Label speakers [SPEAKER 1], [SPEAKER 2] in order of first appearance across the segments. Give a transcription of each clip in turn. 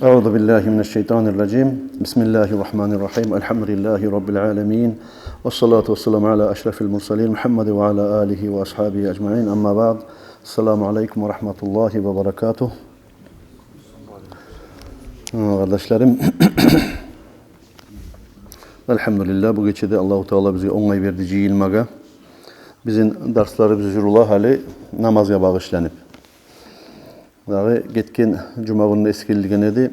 [SPEAKER 1] Euzu billahi mineşşeytanirracim. Bismillahirrahmanirrahim. Elhamdülillahi rabbil alamin. Ves salatu vesselamu ala eşrefil murselin Muhammed ve ala alihi ve ashabihi ecmaîn. Amma ba'd. Esselamu aleyküm ve rahmetullahi ve berekatuh. Kardeşlerim, elhamdülillah bu gecede Allahu Teala bize onay verdiği ilmaga bizim derslerimiz jurula hali namazga bağışlanıp. Dağı getken cuma günü eskildiğin edi.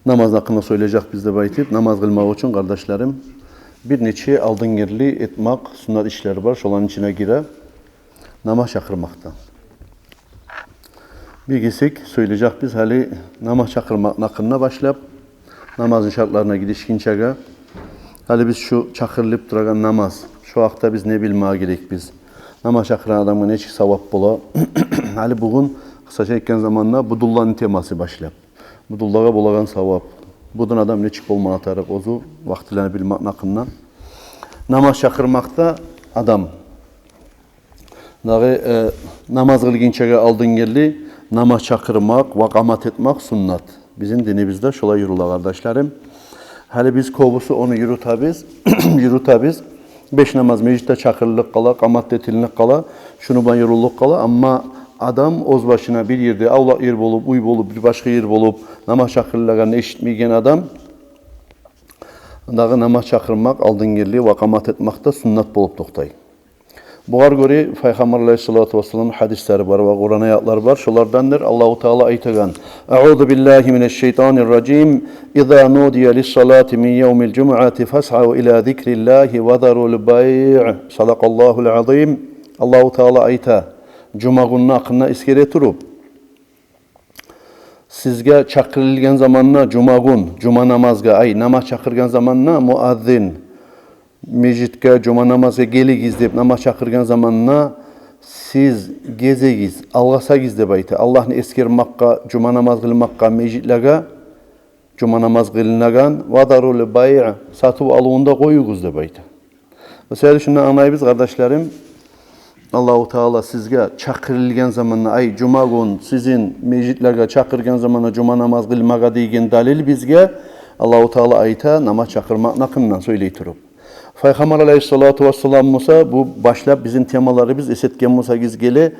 [SPEAKER 1] Namaz hakkında söyleyecek bizde baytip namaz kılmak için kardeşlerim bir neçe aldıngerli etmek sünnet işleri var. Şolanın içine gire namaz çakırmakta. Bir gitsek söyleyecek biz hali namaz çakırmak hakkında başlayıp namazın şartlarına gidişkinçege hali biz şu çakırılıp duran namaz şu vakta biz ne bilmeye gerek biz namaz çakıran adamın neçik savap bola hali bugün kısaca etken zamanla budullahın teması başlayıp budullaha bolagan savap budun adam neçik olma atarak ozu vaktilerini bilmek hakkında namaz çakırmakta adam namaz kılginçege aldın geldi namaz çakırmak, vakamat etmek sünnet. Bizim dinimizde şolay yürüla kardeşlerim. Hali biz kovusu onu yürütabiz. 5 namaz meclitte çakırlık kala, kamat etillik kala, şunu ben yürürlük kala. Ama adam oz başına bir yerde avlak yer bulup, uy bulup, bir başka yer bulup, namaz çakırlığa eşitmeyen adam, namaz çakırmak, aldın geldi, vakamat etmek de sünnet bulup toktay. Buğar göre Peygamber Aleyhissalatu vesselam hadisleri var ve Kur'an ayetler var. Şulardandır Allahu Teala aytagan. Euzu billahi mineşşeytanirracim. İza nudiya lis-salati min yevmil cum'ati fas'au ila zikrillahi ve zarul bay'. Sadakallahu'l azim. Allahu Teala ayta. Cuma günü hakkında iskere turup sizge çakırılgan zamanna cuma namazga namaz çakırgan zamanna muazzin mecitke cuma namazga geligiz deb namaz çakırgan zamanna siz gezegiz, algasagiz deb ayta. Allah'ını eskermakka, cuma namaz kılmakka mecitlega cuma namaz kılınagan vadarul bay' satıp alığında koyuguz deb ayta. Mesela şundan anlayız kardeşlerim. Allahu Teala sizge çakırılgan zamanna cuma gün sizin mecitlerge çakırgan zamanna cuma namaz kılmaga degen dalil bizge Allahu Teala ayta namaz çakırmak nakından söyley turup. Peygamber Aleyhissalatu vesselam Musa bu başlap bizim temaları biz esetken Musa gizgeli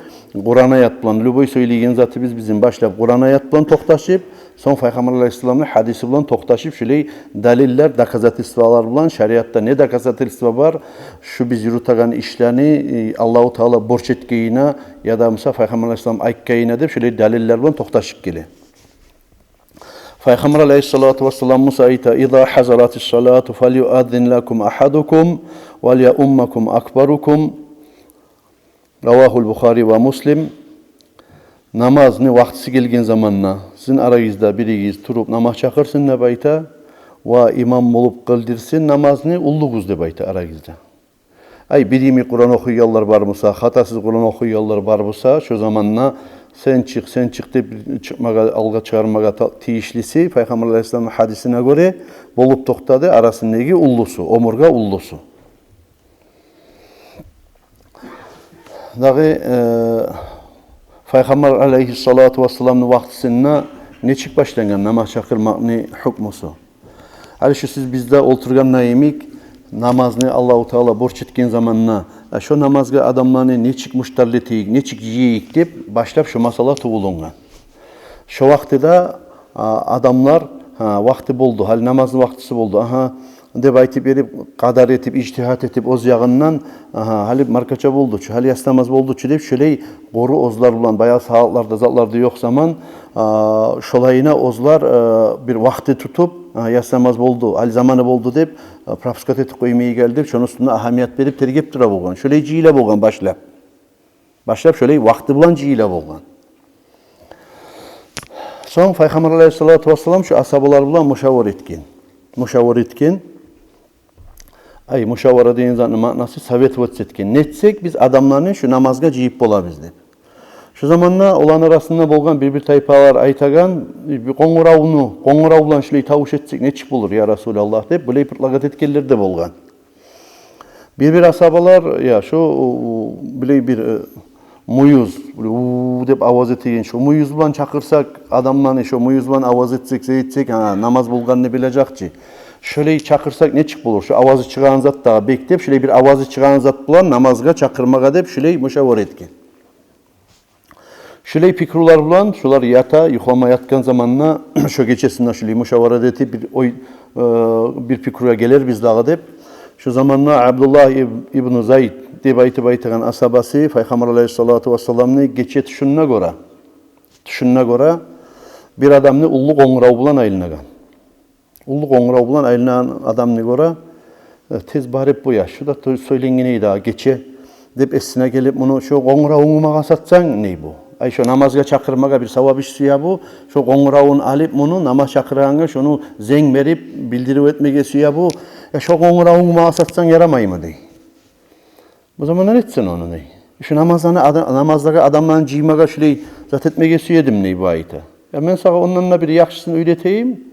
[SPEAKER 1] Kur'an ayet bilan lüboy söyleyen zatı bizim başlap Kur'an ayet bilan toktaşıp son Peygamber Aleyhisselam'ın hadisi bilan toktaşıp şöyle daliller, dakazatilsvalar bilan şeriatta ne dakazatilsva var şu biz yürütagan işlerini Allahu Teala borç etkeyine ya da Musa Peygamber Aleyhisselam aytkeyine de şöyle daliller bilan toktaşıp geli. Peygamber Aleyhissalatu vesselam Musa ayta İza hazaratis salatu felyuazzin lakum ahadukum ve liyummakum akbarukum Ravahul Bukhari ve Muslim. Namaz ne vaktisi gelgen zamanla sizin arayızda birigiz turup namaz çakırsın ne bayta ve imam olup kıldırsın namaz ne ulluguz de bayta arayızda. Birimi Kur'an okuyallar var mısa, hatasız Kur'an okuyallar var mısa şu zamanla sen çık deyip çıkmaga, alga çıkarmaga tiyişlisi Peygamber Aleyhisselam'ın hadisine göre bolup toktadı arasındaki ullusu, omurga ullusu. Peygamber Aleyhissalatu vesselam'ın vaktisinde ne çık başlangan namaz çakırmak ne hükmusu. Hali şu siz bizde oturgan naimik namazni Allahu Teala borç etken zamanla şu namazga adamlarını ne çıkmışlar leteyik, ne çık yiyik deyip başlayıp şu masala tuğulungan. Şu vaktida adamlar vakti buldu, hal namazın vaktisi buldu. Deb aytip berip, kadar etip, ictihat etip oz yağından hali markaça buldu, hali yaslamaz buldu deyip şöyle qoru ozlar bulan bayağı saatlarda, zatlarda yok zaman şolayına ozlar bir vakti tutup yaslamaz buldu, hal zamanı buldu deyip propuskat etip koymayı geldi. Şunun üstünde ahamiyet verip tergip dura bolgan. Şöyle cihile bolgan başlap. Başlap şöyle vakti bulan cihile bolgan. Son Peygamber Aleyhissalatu vesselam şu asabalar bulan muşavir etken. Muşavara deyin zanı manası savet etken. Netsek biz adamlarını şu namazga cihip bolabız deyip. Şu zamanla olan arasında bolgan bir taypalar aytagan bir qoңuravlan şulay tavuş etsek ne çıp olur ya Resulallah deyip bulay pırtlagat etkenler de bolgan. Bir asabalar ya şu bulay bir muyuz deb ovoz etigen şu muyuz bilan çakırsak adamlarni şu muyuz bilan ovoz etsek zeyitsek namaz bulganını bilecekçi. Şöyle çakırsak ne çık bulur? Şu avazı çıkan zat da beklep şöyle bir avazı çıkan zat bulan namazga çakırmaga dep şöyle müşavir etken. Şöyle fikirler bulan şular yata yuklama yatkan zamanla şu geçesinde şöyle müşavir edip bir fikirye gelir biz dağı dep. Şu zamanla Abdullah ibn Zayd deb aytgan asabasi Peygamber aleyhissalatu vesselam'ni geçe tushununa göre bir adamni ulluq oңырау bilan aylangan. Ulluq oңырау bilan aylanan adamni göre tez barip bu ya şu da söylengeni daha geçe deb esine gelip bunu şu oңырауңа satsan ne bu? Ay şu namazga çakırmaga bir savab iş suya bu. Şu oңырауын alıp bunu namaz çakırağına şunu zeng verip bildirip etmege suya bu. Ya şu oңырауңа satsan yaramay mı dey. Bu zaman ne etsin onu ney? Şu namazdaki adamların ciymaga şöyle zat etmege suyedim ney bu ayta. Ya ben sana onunla bir yaxşısını öğreteyim.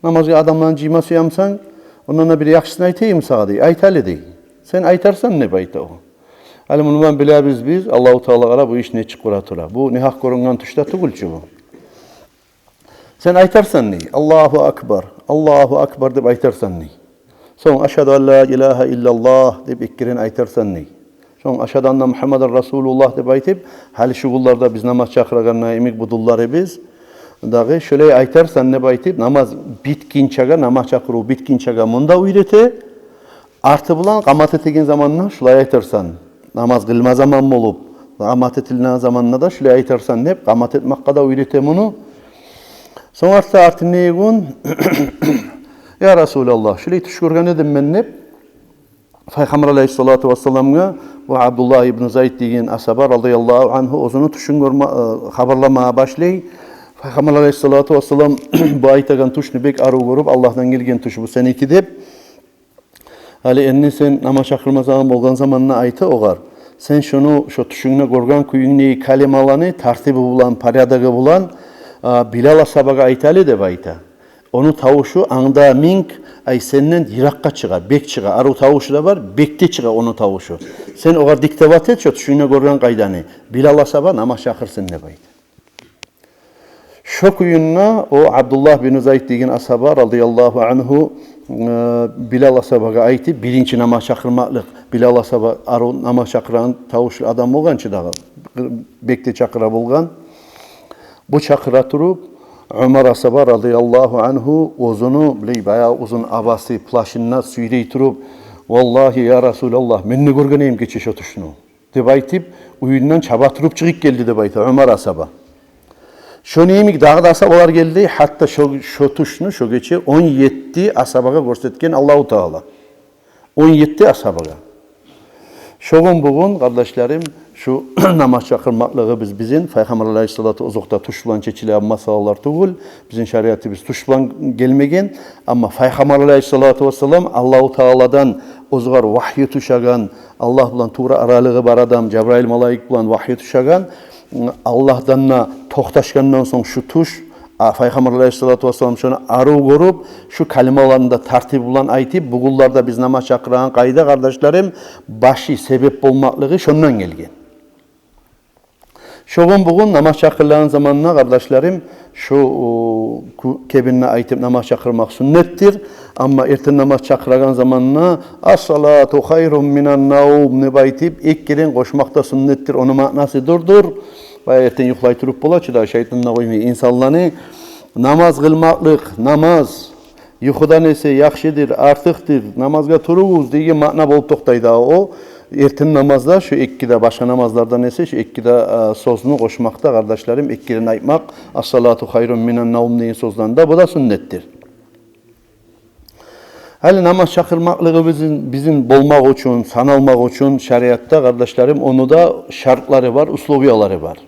[SPEAKER 1] Namazga adamların ciyma suyamsan onunla bir yaxşısını aytayım sana dey. Aytalı dey. Sen aytarsan ne bayta o? Hali bunu ben biliriz biz. Allah-u Teala'ya bu iş ne çıkıratıra. Bu ne hak korungan tuşta tugulçu bu. Sen aytarsan ne? Allahu Akbar. Allahu Akbar deb aytarsan ne? Son aşhadu en la ilahe illallah deb ikkiren aytarsan ne? Son aşhadu enne Muhammeden Resulullah deb aytıp hali şugullarda biz namaz çakıraganna emik budulları biz. Dağı şöyle aytarsan ne baytıp namaz bitkinçaga namaz çakıru bitkinçaga munda uyrete artı bulan qamat etegen zamanına şulay aytarsan namaz kılma zaman bolup qamat etilinen zamanına da şulay aytarsan deb qamat etmakka da uyrete bunu. Soňarsa artı negun ya Resulallah şulay tuş görgen edim men dep Peygamber aleyhissalatu vesselam'a ve Abdullah ibn Zayd degen asaba radıyallahu anhu ozunu tuşun görme habarlamaya başlay. Peygamber aleyhissalatu vesselam bu aytagan tuşnu bek arı görüp Allah'tan gelgen tuş bu seneki dep hali enni sen namaz çakırmazan bolgan zamanına ayta oğar. Sen şunu şu tuşuna görgen kuyunni kalimalarını tartibi bulan, paradaga bulan Bilal asabaga aytalı dep ayta. Onu tavuşu anda mink ay senden yirakka çıga, bek çıga. Arı tavuşu da var, bekte çıga onu tavuşu. Sen oğar diktavat et şu tuşuna görgen kaydani. Bilal asaba namaz çakırsın dep ayta. Şu kuyunna o Abdullah bin Zayd degen asaba radıyallahu anhu Bilal asabaga aytı birinci namaz çakırmaklık. Bilal asaba arı namaz çakıran tavuşlu adam olgançı dağı bekte çakıra bolgan. Bu çakıra turup Ömer asaba radıyallahu anhu ozunu bayağı uzun abası plaşınına süyrey turup vallahi ya Resulallah men ne görgeneyim geçe şu tuşunu deb aytıp uyundan çaba turup çıkıp geldi deb aytı Ömer asaba. Şu neyimik dağda asabalar geldi hatta şu tuşunu şu geçe 17 asabaga görsetken Allah-u Teala. 17 asabaga. Şoğun bugün kardeşlerim şu namaz çakırmaklığı bizim Peygamber aleyhissalatu uzakta tuşlan çeçilen masallar tuğul. Bizim şeriatımız tuşlan gelmegen ama Peygamber aleyhissalatu vesselam Allah-u Teala'dan ozgar vahyi tuşagan Allah bilan tuğra aralığı bar adam Cebrail malaik bilan vahyi tuşagan Allah'dan toxtaşkandan soň şu tuş Peygamber aleyhissalatu vesselam şunu arı görüp şu kalimalarında tartib bulan aytıp bugullarda biz namaz çakıran kayda kardeşlerim başı sebep bolmaklığı şondan gelgen. Şoğun bugün namaz çakırlanan zamanına kardeşlerim şu kebinine aytıp namaz çakırmak sünnettir. Ama erten namaz çakıragan zamanına as-salatu hayrun minan naum ne baytıp ekkiren koşmakta sünnettir. Onun manası durdur. Bayağı erten yuklay turup bolaçı da şeytanına koymayı insanlarını namaz kılmaklık, namaz yuxudan ese yaxşidir, artıqdır, namazga turuguz degen ma'na bolup toktaydı o. Erten namazda şu ikkide başka namazlardan ese şu ikkide sözünü koşmakta kardeşlerim ekkiren aytmak as-salatu hayrun minan naum deyen sözden de bu da sünnettir. Hali namaz çakırmaklığı bizim bolmak için, sanalmak için şeriatta kardeşlerim onu da şartları var, uslubiyaları var.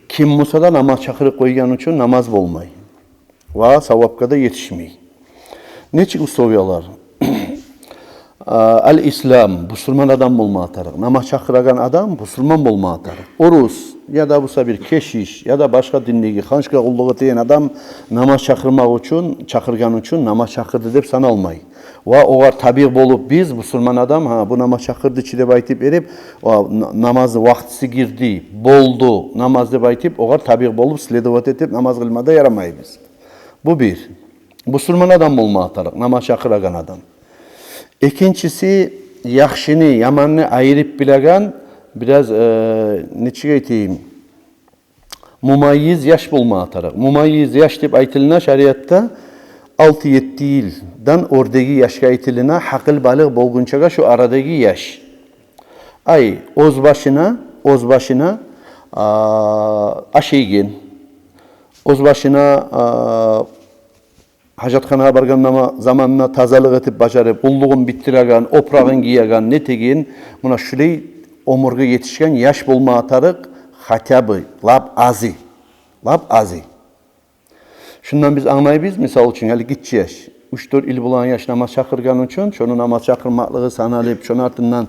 [SPEAKER 1] Kim musa da namaz çakırıp koygan için namaz bolmay. Va savapka da yetişmey. Neçik uslubiyalar? Al-İslam, Müslüman adam bolma atarıq. Namaz çakıragan adam Müslüman bolma atarıq. Orus ya da busa bir keşiş ya da başka dindeki hanşka kulluğu diyen adam namaz çakırmak için, çakırgan için namaz çakırdı dep sanalmay. Va olar tabi bolup biz musulman adam ha bu namaz çakırdı dep aytып berip namazı vaktisi girdi, boldu, namaz dep aytып olar tabi bolup следовать etip namaz kılmada yaramayız. Bu bir. Musulman adam bolma atarık, namaz çakıragan adam. İkincisi yaxşını, yamanını ayırıp bilagan biraz neçige aytayım? Mumayyiz yaş bolma atarık. Mumayyiz yaş dep aytılına şeriatta 6-7 yıldan oradaki yaşa aytılına hakıl balık bolgunçaga şu aradaki yaş. Ay oz başına aşeygen, oz başına hacatxanaga bargan zamanına tazalık etip başarıp, ulluğun bittiragan, oprağın giyagan, ne tegin, buna şuley omurga yetişken yaş bolma atarık, hatabı, lab azi. Şundan biz anlayabiliriz, misal için, hali gitçi yaş. 3-4 il bulan yaş namaz çakırgan için, şunu namaz çakırmaklığı sanalıp, şunun ardından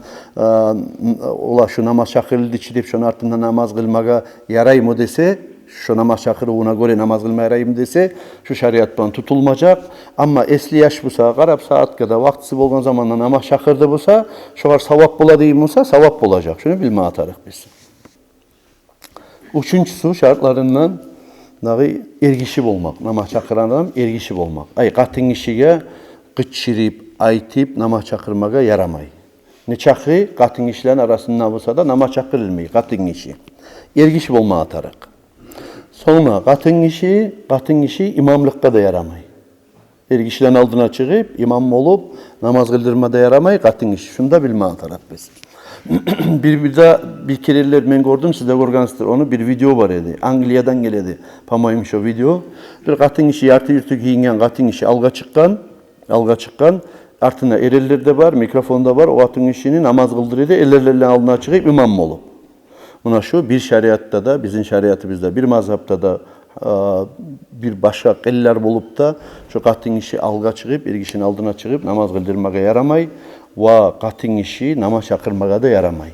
[SPEAKER 1] ola şu namaz çakırıldı içidip, şunun ardından namaz kılmaga yarayım dese, şu namaz çakırığına göre namaz kılmaya yarayım dese, şu şeriattan tutulmayacak. Ama esli yaş bulsa, qarab saat kadar vaktisi bolgan zamanda namaz çakırdı bulsa, şoğar savap buladıyım bulsa, savap bulacak. Şunu bilme atarıq biz. Üçüncüsü şartlarından ergişip olmak, namaz çakıran adam ergişip olmak. Ay qatın işiga qıçırıp, aytip namaz çakırmaga yaramay. Ne çakı qatın işlerin arasında olsa da namaz çakırılmay, qatın işi. Ergişip olma atarıq. Sonra qatın işi imamlıkta da yaramay. Ergişlerin aldına çıkıp imam olup namaz kıldırmada yaramay, qatın işi. Şunu da bilme atarıq biz. bir kereler ben gördüm, siz de görgensizdir onu, bir video var idi. Angliyadan geledi. Pamaymış o video. Bir qatın işi yartı yırtı giyingen qatın işi alga çıkkan. Artına ereller de var, mikrofon da var. O qatın işini namaz kıldırıydı. Ellerle aldına çıkıp imam olup. Buna şu bir şeriatta da, bizim şeriatımızda, bir mazhapta da bir başka eller bulup da şu qatın işi alga çıkıp, ergişin aldına çıkıp namaz kıldırmaga yaramay. Va qatın işi namaz çakırmaga da yaramay.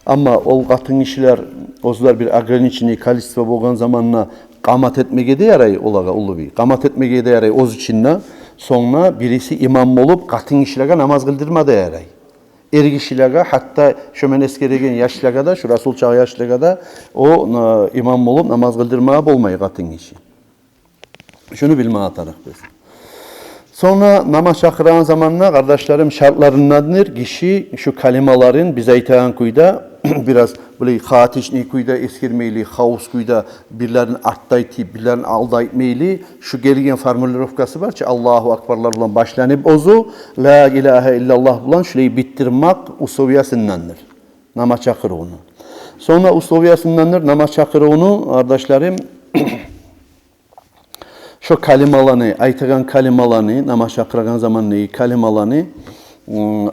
[SPEAKER 1] Ama ol qatın işler, ozlar bir agraniçini, kalistva bolgan zamanla qamat etmege de yaray olaga ulu bir. Qamat etmege de yaray oz içinna. Sonra birisi imam olup qatın işlerge namaz kıldırma da yaray. Ergişilerge hatta şömen eskeregen yaşlıga da, şu Rasul çağı yaşlıga da o imam olup namaz kıldırmaya bolmay qatın işi. Şunu bilme atarıq biz. Sonra namaz çakıran zamanla kardeşlerim şartlarındandır. Kişi şu kalimaların bize aytagan kuyda biraz böyle hatişni kuyda eskirmeyli, havuz kuyda birlerin arttaytı, birlerin aldaytmeyli şu gelgen formülrovkası var ki Allahu Akbarlar bilen başlanıp ozu La ilahe illallah bilen şurayı bittirmek usuviyasındandır. Namaz çakırığını. Sonra usuviyasındandır namaz çakırığını kardeşlerim şu kalimalarını, aytagan kalimalarını, namaz çakıragan zaman neyi kalimalarını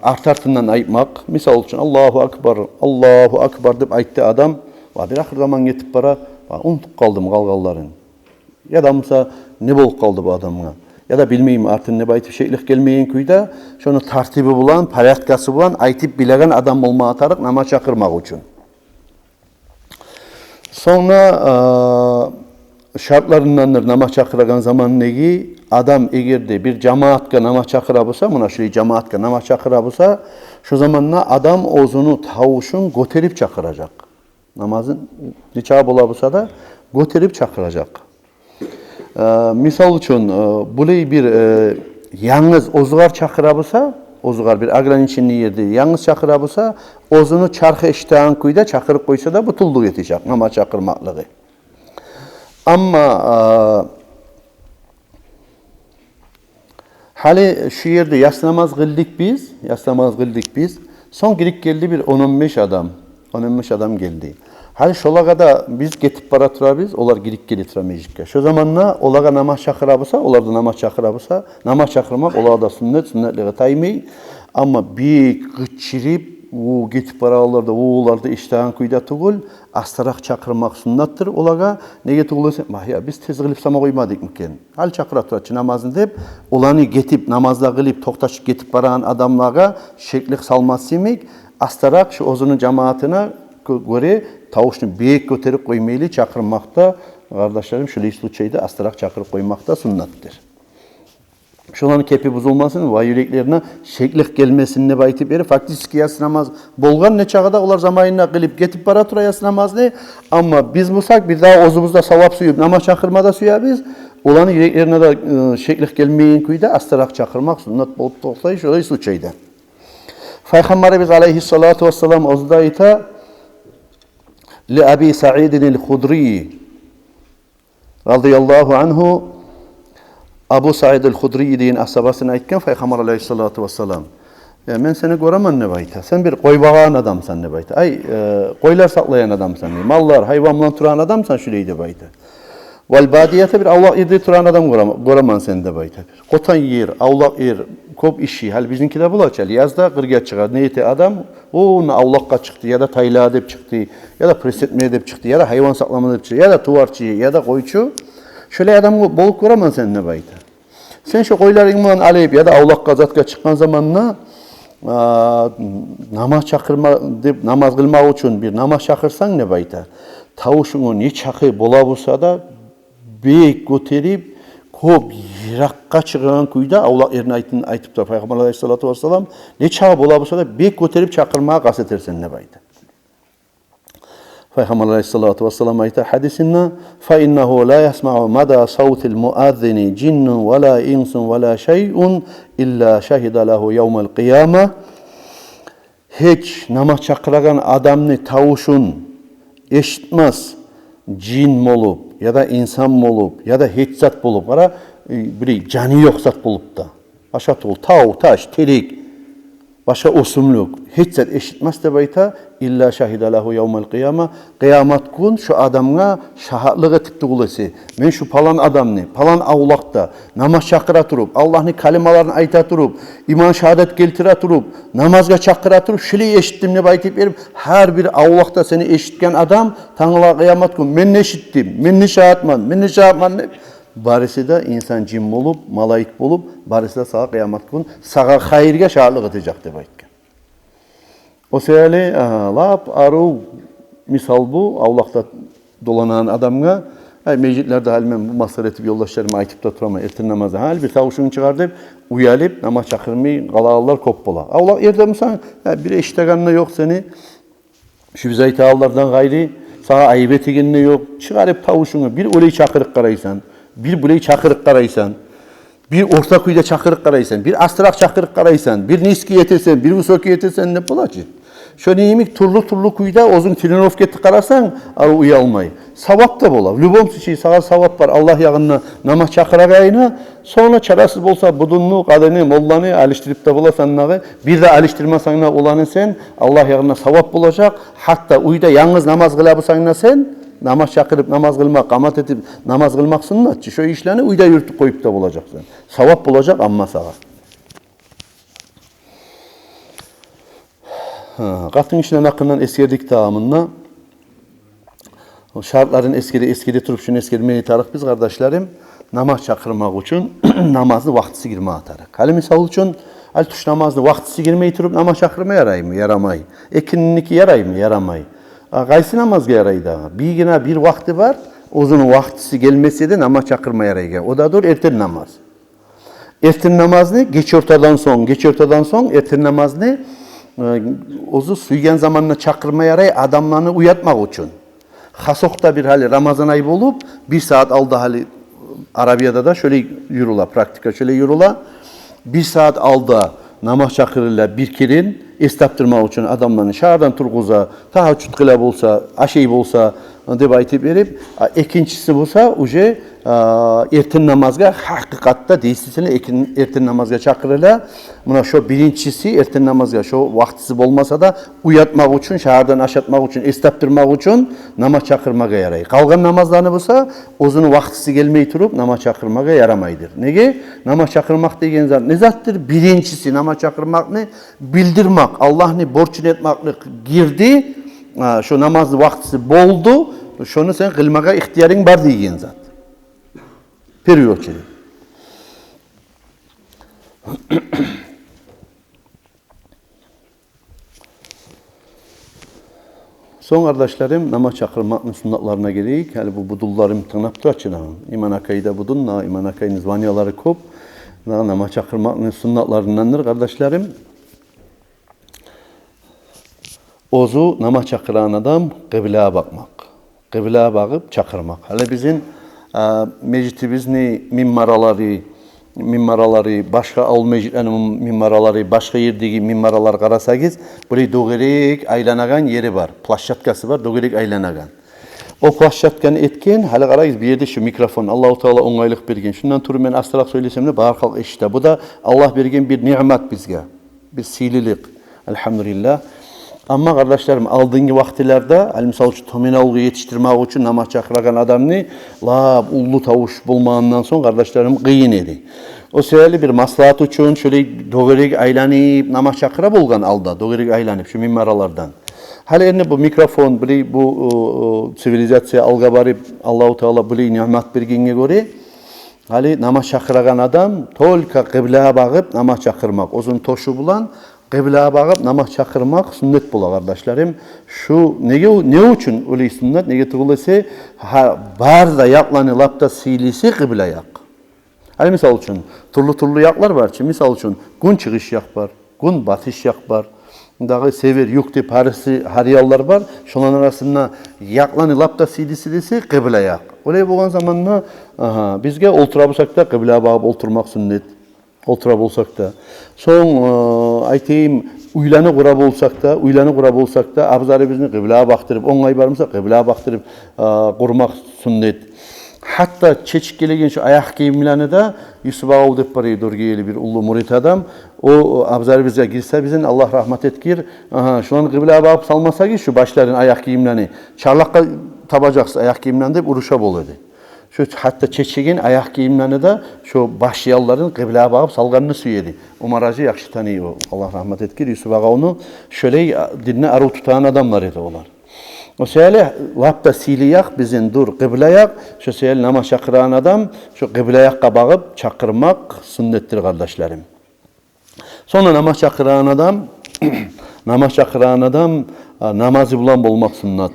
[SPEAKER 1] artartından aytmak. Misal için Allahu Akbar dep aytты adam, bir ahir zaman yetip bara, unutup kaldım kalgalların. Ya da mesela ne bolup kaldı bu adamga? Ya da bilmeyim artık ne aytıp şeylik gelmeyen kuyda, şunu tartibi bulan, paratkası bulan, aytıp bilagan adam olma atarık namaz çakırmak için. Sonra şartlarındandır namaz çakıragan zaman negi adam egerde bir cemaatka namaz çakıra bulsa, buna şu cemaatka namaz çakıra bulsa, şu zamanla adam ozunu tavuşun göterip çakıracak. Namazın niçağı bola bulsa da göterip çakıracak. Misal için bulay bir yalnız ozgar çakıra bulsa, ozgar bir agran içinde yerde yalnız çakıra bulsa, ozunu çarkı iştahın kuyda çakırıp koysa da butulluk yetecek namaz çakırmaklığı. Ama hali şu yerde yas namaz kıldık biz. Son girip geldi bir 10-15 adam geldi. Hali şolaga da biz getip bara turabız, olar girip gelitramayacak. Şu zamanla olaga namaz çakıra bulsa, olar da namaz çakıra bulsa, namaz çakırmak olar da sünnetliğe taymay. Ama bir gıçırıp o getip baralarda, oğullarda iştahın kuyda tuğul, astarak çakırmak sünnattır. Olaga nege tuğulursa, ya biz tez kılıp sama koymadık mıken? Hal çakıra tuğaçı namazını deyip, olanı getip, namazda kılıp, toktaşıp getip baran adamlara şeklik salması yemek, astarak şu ozunun cemaatine göre tavuşunu büyük göterip koymaylı çakırmakta, kardeşlerim şu sluçayda astarak çakırıp koymakta sünnattır. Şoların kepi buzulmasın ve yüreklerine şeklik gelmesini baytip beri faktiski yatsı namaz bolgan ne çağda olar zamanına kılıp getip bara tura yatsı namaz ne ama biz bulsak bir daha ozumuzda savap suyup namaz çakırmada suya biz olanın yüreklerine de şeklik gelmeyin kuyda astarak çakırmak sünnat bolup toxtay şolay suçaydı. Peygamberimiz aleyhissalatu vesselam ozda ayta li Abi Sa'idin el-Hudri radıyallahu anhu Abu Sa'id el-Hudri deyin asabasını aytken Peygamber aleyhissalatu vesselam men seni göremem ne bayta. Sen bir koy bağan adamsan ne bayta. Ay koylar saklayan adamsan. Mallar, hayvanla turan adamsan şöyleydi bayta. Vel badiyete bir avlak yerde turan adam göremem sen de bayta. Kotan yer, avlak yer, kop işi. Hal bizimki de bulaçal. Yazda kırga çıkar. Neyeti adam o avlakka çıktı ya da tayla edip çıktı ya da presetme edip çıktı ya da hayvan saklama edip çıktı ya da tuvarçı ya da koyçu. Şöyle adam bolup göremem sen ne bayta. Sen şu koylarından alayıp ya da avlakka zatka çıkan zamanla namaz çakırma deb namaz kılmak için bir namaz çakırsan ne bayta. Tavuşunu ne çakı bola bulsa da beyik göterip kop yirakka çıkan kuyda avlak yerine aytıp da Peygamber aleyhissalatu vesselam ne çağı bola bulsa da beyik göterip çakırmaya kasetersen ne bayta. Peygamber aleyhissalatu vesselam ayta hadisinde فَاِنَّهُ لَا يَسْمَعُ مَدَى صَوْتِ الْمُؤَذِّنِ جِنٌّ وَلَا اِنْسٌ وَلَا شَيْءٌ اِلَّا شَهِدَ لَهُ يَوْمَ الْقِيَامَةِ Hiç namaz çakıragan adamını tavuşun eşitmez cin olup ya da insan olup ya da hiç zat bulup ara bir canı yok zat bulup da başa tol, tav, taş, terik başka osumluk hiç zat eşitmez de bayta illa şahide lahu yevmel kıyama kıyamet gün şu adamına şahitlik etip duğulası men şu palan adamını palan avlakta namaz çakıra turup Allah'ın kalimalarını ayta turup iman şehadet keltire turup namazga çakıra turup şili eşittim ne baytip verip her bir avlakta seni eşitken adam tanıla kıyamet gün men ne eşittim men ne şahatman ne barisi de insan cin bulup malaik bulup barisi de sağa kıyamet gün sağa hayırga şahitlik edecek de baytken. O sebeple lap aru misal bu avlakta dolanan adamga meclitlerde halmen bu masal etip yoldaşlarıma aytıp da turama erten namazda hal bir tavuşunu çıkardıp uyalıp namaz çakırmayı qalağlar kop bola. Avlak yerde misan bir eşiteganına yok seni şu bize ağlardan gayri sağa ayıp etegenine yok çıkarıp tavuşunu bir öyle çakırık karaysan bir burayı çakırık karaysan bir orta kuyda çakırık karaysan bir astırak çakırık karaysan bir niski yetirsen bir usoki yetirsen ne bulacak? Şöyle yemek turlu kuyda ozun trinovketi karasan arı uyalmayı. Savap da bola. Lübom şey sağa savap var. Allah yağına namaz çakırak ayına. Sonra çarasız bolsa budunlu, kadını, mollanı alıştırıp da bolasan nağı. Bir de alıştırmasan olanı sen Allah yağına savap bulacak. Hatta uyda yalnız namaz kılabısan sen namaz çakırıp namaz kılmak, kamat edip namaz kılmak sünnetçi. Şu işlerini uyda yürütüp koyup da bulacaksın. Savap bulacak amma sağa. Katın işine nakından eskerdik tamamında. Şartların eskidi turup şunu eskermeyi tarık biz kardeşlerim. Namaz çakırmak için namazı vaktisi girmeye atarık. Hali misal için al tuş namazı vaktisi girmeyi turup namaz çakırmaya yaray mı? Yaramay. Ekininki yaray mı? Yaramay. Qaysı namazga yaraydı? Bir vakti var. Uzun vaktisi gelmesi de namaz çakırmaya yaraydı. O da dur erten namaz. Erten namaz ne? Geç ortadan son erten namaz ne? Ozu suygen zamanına çakırmaya yaray adamlarını uyatmak için. Hasokta bir hali Ramazan ayı olup bir saat aldı hali Arabiyada da şöyle yürüla, praktika şöyle yürüla. Bir saat aldı namaz çakırıyla bir kirin estaptırmak için adamlarını şahırdan turguza, tahaccüd kılab olsa, aşeyi olsa deb aytip verip, ikincisi olsa uje erten namazga hakikatta değilsizini erten namazga çakırıyla. Buna şu birincisi erten namazga şu vaktisi olmasa da uyatmak için, şahırdan aşatmak için, estaptırmak için namaz çakırmaga yaray. Kalgan namazlarını olsa uzun vaktisi gelmeyi turup namaz çakırmaga yaramaydır. Nege? Namaz çakırmak degen zat ne zattır? Birincisi namaz çakırmak ne? Bildirmek, Allah'ını borçlu etmeklik girdi. Şu namaz vaktisi boldu. Şunu sen kılmaga ihtiyarın var degen zat. Periyotçilik. Son kardeşlerim namaz çakırmakın sünnetlerine gerek. Yani bu budullarım tırnap turaçına. İman akayda budunla, iman akayın zvanyaları kop. Namaz çakırmak sünnetlarındandır kardeşlerim. Ozu namaz çakıran adam kıbleye bakmak. Kıbleye bakıp çakırmak. Hele bizim mecitimizni minmaraları, başka al mecitlerin minmaraları, başka yerdeki minmaralar karasagiz, böyle doğrek aylanagan yeri var. Plaşatkası var, doğrek aylanagan. O plaşatkanı etken, hele karayız bir yerde şu mikrofon, Allah-u Teala onaylık bergen. Şundan turu ben astarak söylesem de bağır kalk işte. Bu da Allah bergen bir nimet bizge. Bir sililik. Elhamdülillah. Ama kardeşlerim aldığınız vaktilerde, misal için tominalgı yetiştirmek için namaz çakıran adamını ullu tavuş bulmağından sonra kardeşlerim kıyın edi. O sebeple bir maslahat için şöyle doğrek aylanıp namaz çakıra bulgan alda, doğrek aylanıp şu minmaralardan. Hala eline bu mikrofon, bu sivilizasiya alga barıp Allah-u Teala bu nimet bergenge göre hala namaz çakıran adam tolka kıbleye bakıp namaz çakırmak. Ozun toşu bulan kıbleye bakıp namaz çakırmak sünnet bula kardeşlerim. Şu ne için öyle sünnet? Ne getirilse barda yaklanı lapta silisi kıble yak. Hani misal için turlu yaklar var ki misal için gün çıkış yak var, gün batış yak var. Dağı sever yukti parisi hariyallar var. Şunların arasında yaklanı lapta silisi kıble yak. Öyle boğan zamanla bizge oltura bulsak da kıbleye bakıp oturmak sünnet. Oltura bulsak da. Son aytayım uylanı kurab olsak da abzarı bizni kıbleye baktırıp, onay barımsa kıbleye baktırıp kurmak sünnet. Hatta çeçik gelegen şu ayak giyimlerini de Yusuf Ağa dep barı dorgeyeli bir ulu murit adam. O abzarı bize girse bizim Allah rahmet etkir. Şuan kıbleye bakıp salmasa ki şu başların ayak giyimlerini çarlakka tabacaksa ayak giyimlerini de uruşa bol edi. Şu hatta çeçegin ayak giyimlerini de şu başyalların kıbleye bakıp salganını süyedi. Umar Hacı yakşı tanıyor. Allah rahmet etkir. Yusuf Ağa onu şöyle dinle arı tutan adamlar edi olar. O sebeple lapta siliyak bizim dur kıbleyak. Şu sebeple namaz çakıran adam şu kıbleyakka bakıp çakırmak sünnettir kardeşlerim. Sonra namaz çakıran adam namazı bulan bulmak sünnet.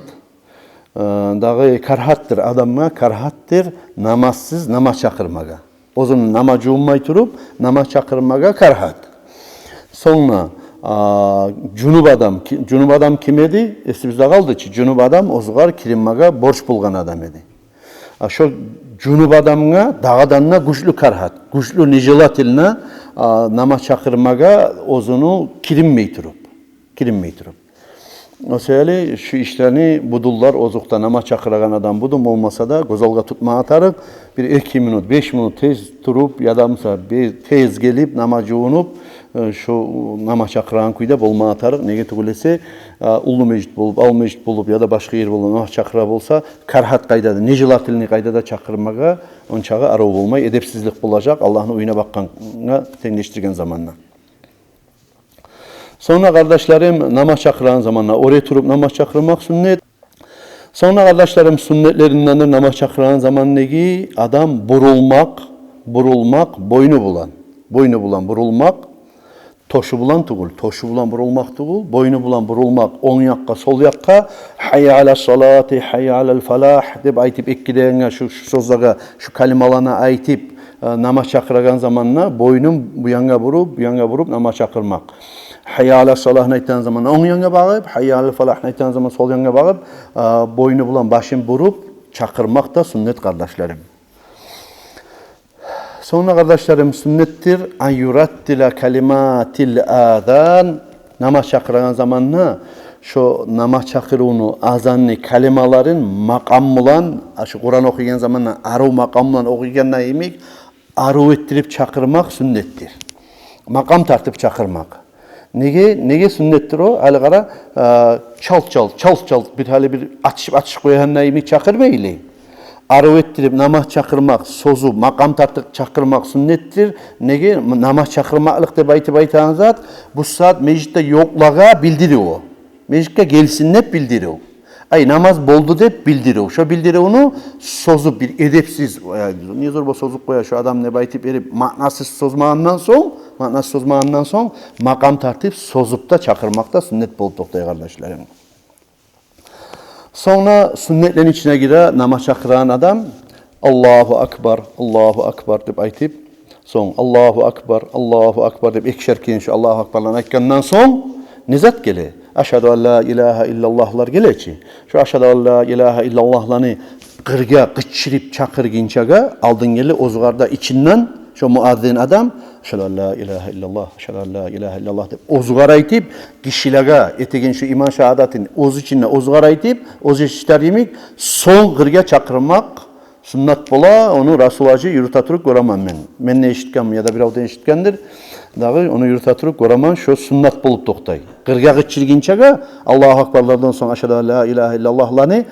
[SPEAKER 1] Dağı karhattır adamma karhattır namazsız namaz çakırmaga. O zaman namazı ummay turup namaz çakırmaga karhat. Sonra Cunup adam kim edi? Esimizde kaldı ki Cunup adam ozgar kirinmaga borç bulgan adam edi. Şu Cunup adamına dağadanına güçlü karhat, güçlü nicelat iline namaz çakırmaga ozunu kirinmey turup. O sebeple şu işlerini budullar ozukta namaz çakıran adam budum olmasa da gözalga tutma atarıp bir 2 minut 5 minut tez turup ya da tez gelip namazı unup şu namaz çakıran kuyda bolma atarık nege tugulese ulu mecit bulup al mecit bulup ya da başka yer bulup namaz çakıra bolsa karhat kaydada necilat tilini kaydada çakırmaga on çağı arı olmay edepsizlik bulacak Allah'ın oyuna bakkanına tenleştirgen zamanla. Sonra kardeşlerim namaz çakıran zamanla oraya turup namaz çakırmak sünnet. Sonra kardeşlerim sünnetlerinden namaz çakıran zaman negi adam burulmak, boynu bulan burulmak, toşu bulan burulmak tugul, boynu bulan burulmak, on yakka, sol yakka, hayya ala salati, hayya alal falah deb aytip ekkideyenge şu sözlaga, şu kalimalana aytip namaz çakıran zamanla boynum bu yanga vurup namaz çakırmak. Hayya ala salah ayttan zaman on yanga bağıp, hayya alal falah ayttan zaman sol yanga bağıp, boynu bulan başın burup çakırmak da sünnet kardeşlerim. Sonra kardeşlerim sünnettir an yurattila kalimatil adan namaz çakıran zamanla şu namaz çakırığını azanlı kalimaların makam bulan şu Kur'an okuyan zamanla aru makam bulan okuyanla yemek aru ettirip çakırmak sünnettir. Makam tartıp çakırmak. Nege sünnettir o? Hali kara çal bir hali bir açıp koyanla yemek çakırmayla. Arı ettirip namaz çakırmak, sozu, makam tartıp çakırmak sünnettir. Nege namaz çakırmaklık da baytı zat bu saat meclitte yoklağa bildiriyor. Meclitte gelsin hep bildiriyor. Ay namaz boldu dep bildiriyor. Şu bildiriyor onu sozu bir edepsiz. Niye zor bu sozuk koya şu adam ne baytip erip manasız sozmağından son makam tartıp sozup da çakırmakta sünnet bol toktay kardeşlerim. Sonra sünnetlerin içine girer namaz çakıran adam Allahu Akbar deb aytip Soň Allahu akbar dep ikişer keyin şu Allahu akbarlaryny aýtgandan soň nizat gele. Aşhadu an la ilaha illallahlar geleçi. Şu aşhadu an la ilaha illallahlarny qırga qıçırıp çakırgınçaga aldın gele ozgarda içinden şu muazzin adam aşhadu an la ilaha illallah, aşhadu an la ilaha illallah dep ozgar aýtyp kişilerge etegen şu iman şahadatin oz içinde ozgar aýtyp oz eşitärýmik soň qırga çakırmak sünnat bola, onu Rasulacı yürüta turup göremen men. Men ne eşitkem ya da bir avda eşitkendir. Dağı onu yürüta turup göremen şu sünnat bolup toktay. Qırga qıçırgınçaga Allahu akbarlardan soň aşhadu an la ilaha illallahlarny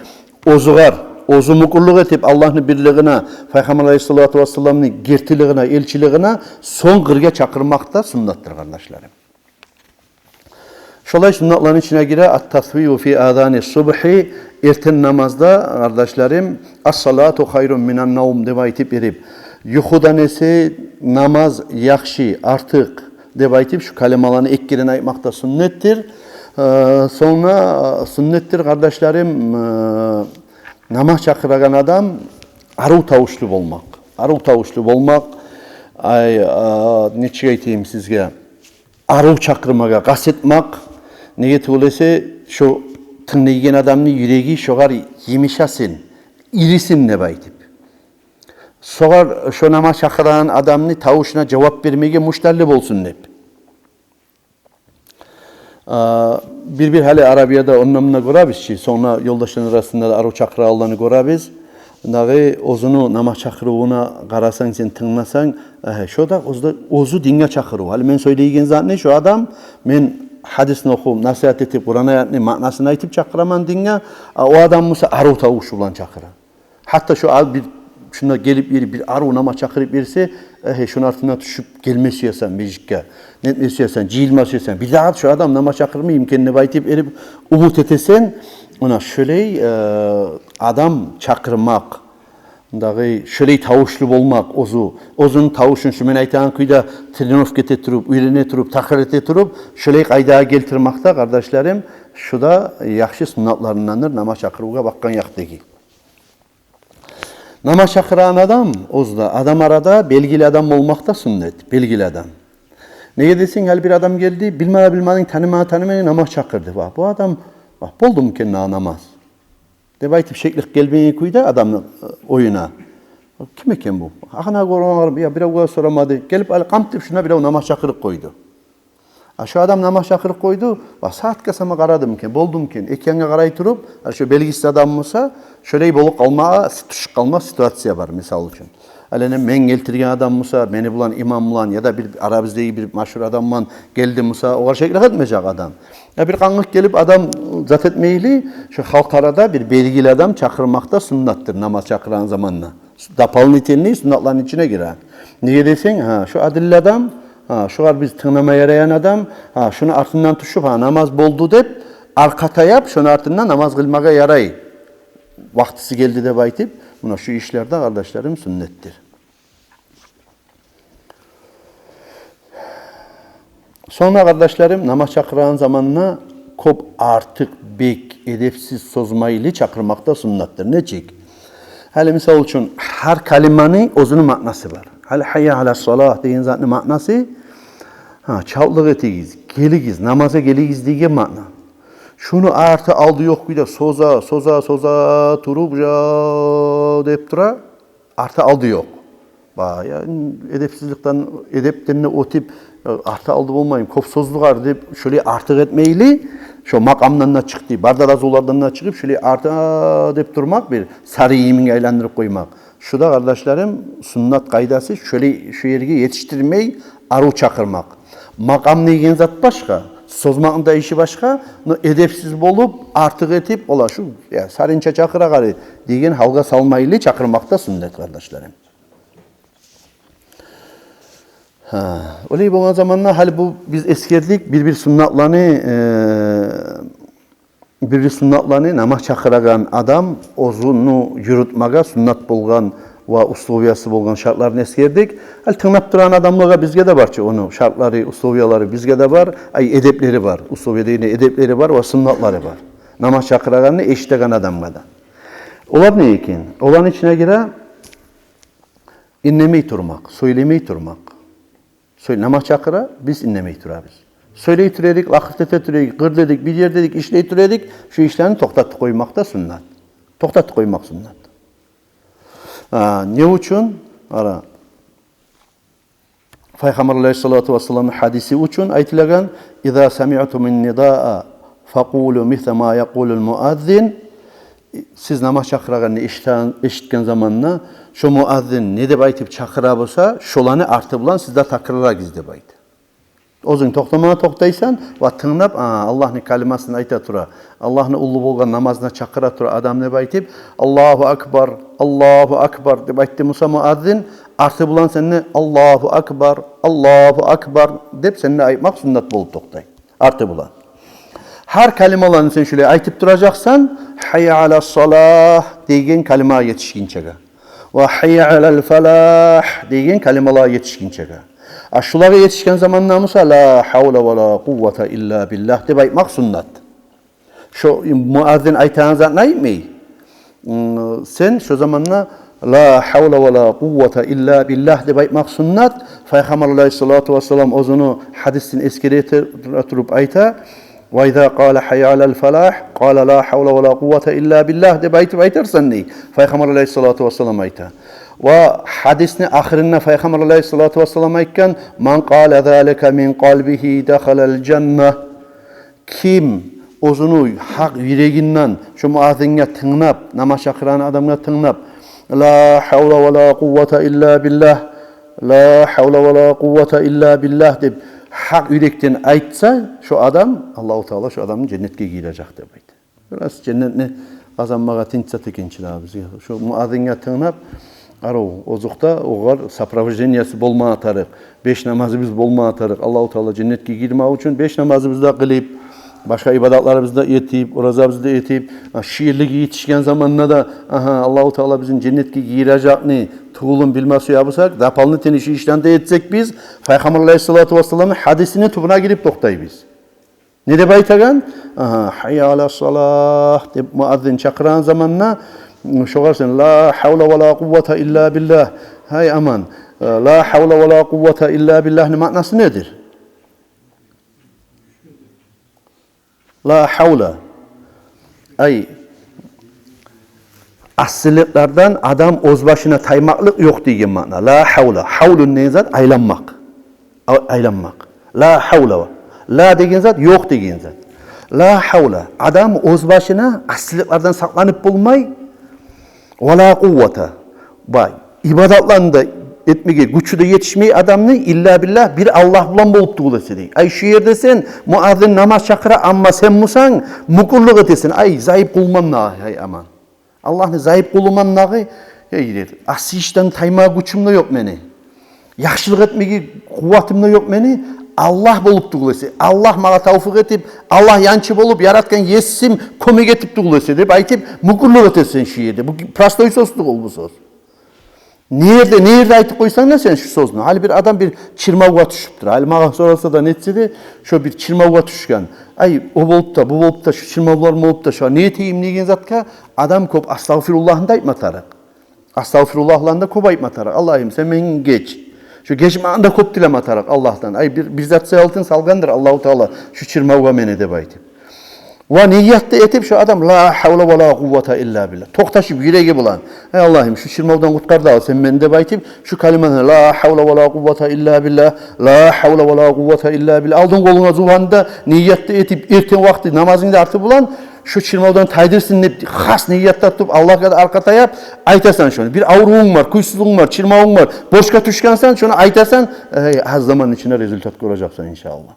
[SPEAKER 1] ozgar ozu mukulluk etip Allah'ın birliğine, Peygamber Aleyhisselatü Vesselam'ın gertiliğine, elçiliğine son qırga çakırmak da sünnattır kardeşlerim. Şolay sünnatların içine gire at-tasviyu fi adani subhi erten namazda kardeşlerim as-salatu hayrun minan nawm dep aytıp berip yuhudan ese namaz yaxşı artık dep aytıp şu kalimalarını ekkiren aytmakta sünnettir. Sonra sünnettir kardeşlerim namaz çakıragan adam arı tavuşlu bolmak. Arı tavuşlu bolmak neçe aytayım sizge arı çakırmaga qasetmak niyeti olese şu tınlaygen adamın yüreği şoğar yemişasin, irisin ne baytip. Soğar şu namaz çakıran adamını tavuşuna cevap vermeye muştalli bolsun hep. Bir hali Arabiyada onunla görəbiz ki, sonra yoldaşların arasında da arı çakıra Allah'ını görəbiz. Dağı ozunu namaz çakırığına qarasan sen tınlasan, şu da ozu dinge çakırığı. Hali men söyleygen zaten şu adam men hadisini oxum, nasihat etip, Kur'an ayetini manasını aytıp çakıraman dinge, o adam musa arı tavuş ulan çakıra. Hatta şu bir şuna gelip bir arı namaz çakırıp verse, şunun altına düşüp gelmesi yasan mecikka, netmesi yasan, cihilmesi yasan. Bir daha şu adam namaz çakırma imkanını baytıp erip umut etesen, ona şöyle adam çakırmak, şöyle tavuşlu olmak, ozun tavuşun şu men aytan kuyda trenovket ettirip, üyrene turup, takir ettirip, şöyle qaydağa geltirmekte kardeşlerim, şu da yaxşı sünnatlarındandır, namaz çakırığa bakkan yaxdaki. Namaz çakıran adam, ozda adam arada belgili adam olmakta sünnet, belgili adam. Neye desin, hal bir adam geldi, bilmeden tanımayın namaz çakırdı. Bu adam, boldu mu kendine namaz? Dep aytıp şeklik gelmeyi kuyda adamın oyuna. Kim eken bu? Ahana korumalar, ya biraz soramadı. Gelip kamtip şuna biraz namaz çakırık koydu. Şu adam namaz çakırık koydu. Saat kasama qaradım eken, boldum eken. Ekenge qaray turup, şu belgisiz adam olsa, şöyle bolup kalma situasiya var misal için. Alene men geltirgen adam musa, beni bulan imam bulan ya da bir Arabizdeki bir maşhur adam geldi musa, o şekilde etmeyecek adam. Ya bir kanlık gelip adam zat etmeyli, şu halk arada bir belgili adam çakırmakta sünnattır namaz çakıran zamanla. Dapalın itenliği sünnatların içine girer. Niye desen, şu adilli adam, şu var biz tınama yarayan adam, şunu altından tuşup namaz boldu dep, arkata yap, şunu altından namaz kılmaga yaray. Vaktisi geldi de baytip, buna şu işlerde kardeşlerim sünnettir. Sonra kardeşlerim namaz çakıran zamanına kop artık bek edepsiz sozmaylı çakırmakta sünnettir. Ne çek? Hali misal için her kalimanın özünün manası var. Hali hayya ala salah deyin zaten manası çavlık etegiz, geligiz, namaza geligiz diye mana. Şunu artı aldı yok bir de soza turupca deyip dura artı aldı yok. Yani edepsizlikten edeplerine o tip artı aldı olmayayım, kopsuzluk var deyip şöyle artık etmeyli, şu makamdan da çıktı, barda razulardan da çıkıp şöyle artı deyip durmak bir sarı yemin eğlendirip koymak. Şu da kardeşlerim sünnet kaydası şöyle şu yerge yetiştirmeyi arı çakırmak. Makam neygen zat başka, sozmakın da işi başka, edepsiz bolup artık etip ola şu ya sarınça çakıra qarı degen halga salmaylı çakırmakta sünnet kardeşlerim. Öyle bu zamanla hal bu biz eskerdik bir sünnatlarını namaz çakıragan adam ozunu yürütmaga sünnat bolgan ve usluviyası bolgan şartlarını eskerdik. Hal tınlap duran adamlığa bizge de var ki onu şartları, usluviyaları bizge de var. Edepleri var. Usluviyada yine edepleri var ve sünnatları var. Namaz çakıraganını eşitegen adamga da. Olar ne eken? Olan içine gire innemey turmak, söylemey turmak. Namaz çakıra biz innemey turabız. Söyley türedik, vakıftete türedik, gır dedik, bir yer dedik, işley türedik, şu işlerini toktatı koymak da sünnet. Toktatı koymak sünnet. Ne üçün? Ara. Peygamber Aleyhissalatu vesselam'ın hadisi üçün aytilagan İza sami'tumun nidaa faqulu misle ma yaqulul muazzin. Siz namaz çakıraganını eşitken zamanla şu muazzin ne dep aytıp çakıra bolsa, şolanı artı bilan sizde takrarlagiz dep aytı. Ozun toktamana toktaysan va tınlap Allah'ın kalimasını ayta tura. Allah'ın ulu bolgan namazına çakıra tura adam dep aytıp Allahu akbar, Allahu akbar dep aytı Musa muazzin artı bilan seni Allahu akbar, Allahu akbar dep seni aytmak sünnet bolup toktay. Artı bilan. Her kelimalarını sen şöyle aytıp duracaksan hayy ala salah degen kalima yetişkinçege. Ve hayy alel felah degen kalimalar yetişkinçege. Şulara yetişken zaman namusa la havle ve la kuvvete illa billah dep aytmak sünnet. Şu muazzin aytağın zat neymi? Sen şu zamanla la havle ve la kuvvete illa billah dep aytmak sünnet. Peygamber Aleyhissalatu vesselam ozunu hadisin eskere turup ayta. Ve izâ qâle hayy alel felah, qâle la havle ve la kuvvete illa billah dep aytarsan ne? Peygamber Aleyhissalatu vesselam ayta. Ve hadisini ahirine Peygamber Aleyhissalatu vesselam aytkan, man qâle zâleke min qalbihi dakhalel cenneh. Kim ozunu hak yüreğinden şu muazzinge tınlap, namaz çakıran adamga tınlap, la havle ve la kuvvete illa billah, la havle ve la kuvvete illa billah dep hak yürekten aytsa şu adam Allahu Teala şu adamın cennetke girecek dep aytı. Biraz cennetni kazanmaga tinçat ekençiler biz. Şu muazzinge tınlap aro ozukta oğar sapravjeniyası bolma atarık. 5 namazımız bolma atarık. Allahu Teala cennetke girmek için 5 namazımızda kılıp başka ibadetlerimizi de etip, orazamızı da etip, şiirlik yetişken zamanla da Allahu Teala bizim cennetke girecek ne tuğulun bilmesi yapırsak, dapalını tenişi işten de etsek biz, Peygamber Aleyhissalatu vesselam'ın hadisini tubuna girip toktay biz. Ne de baytagan? Hayy ala salah dep muazzin çakıran zamanla şoğarsın la havle ve la kuvvete illa billah. Hay aman. La havle ve la kuvvete illa billah'ın manası nedir? La havle. Ay asıllıklardan adam özbaşına taymaklık yok degen mana. La havle. Havlun ne zat? Aylanmak. Aylanmak. La havle. La degen zat yok degen zat. La havle. Adam özbaşına asıllıklardan saklanıp bulmay. Ve la kuvvete. Bay. İbadatlarında etmege güçü yetişmeyi adamını illa billah bir Allah bilan bolup tuğulası deyik. Ay şu yerde sen muazzin namaz çakıra amma sen musan mukulluk etesin. Ay zayıf kulman nağı. Ay aman. Allah'ını zayıf kulman nağı. Asi işten tayma güçüm de yok meni. Yaxşılık etmege kuvvetim de yok meni. Allah bolup tuğulası. Allah bana tavfik etip, Allah yançı bolup yaratkan yesim komik etip tuğulası deyip aytip mukulluk etesin şu yerde. Bu prastoy sosluk ol bu söz. Nerede aytıp koysan ne sen şu sözünü? Hali bir adam bir çirmavga düşüptür. Hali mağa sorarsa da netse de şu bir çirmavga düşken. Ay o bolup da bu bolup da şu çirmavlar mı olup da şu ne eteyim negen zatka adam kop astagfirullah'ın da aytmatarık. Astagfirullah'lan da kop aytmatarık. Allah'ım sen men geç. Şu geçme anda kop dilem atarak Allah'tan. Ay bir zat sayaltın salgandır Allahu Teala şu çirmavga mene de baytip. Ve niyyette etip şu adam la havle ve la kuvvete illa billah. Toktaşıp yüreği bulan. Ey Allah'ım şu çirmavdan kutkardı al sen beni de baytip şu kalimanı la havle ve la kuvvete illa billah. La havle ve la kuvvete illa billah. Aldın koluna zuhanda niyyette etip erken vakti namazında artı bulan şu çirmavdan taydırsın ne has niyyette tutup Allah kadar arkata yap aytasan şunu. Bir avruğun var, kuysuzluğun var, çirmavun var. Boşka tüşkensen şunu aytasan az zaman içinde rezultat göreceksin inşallah.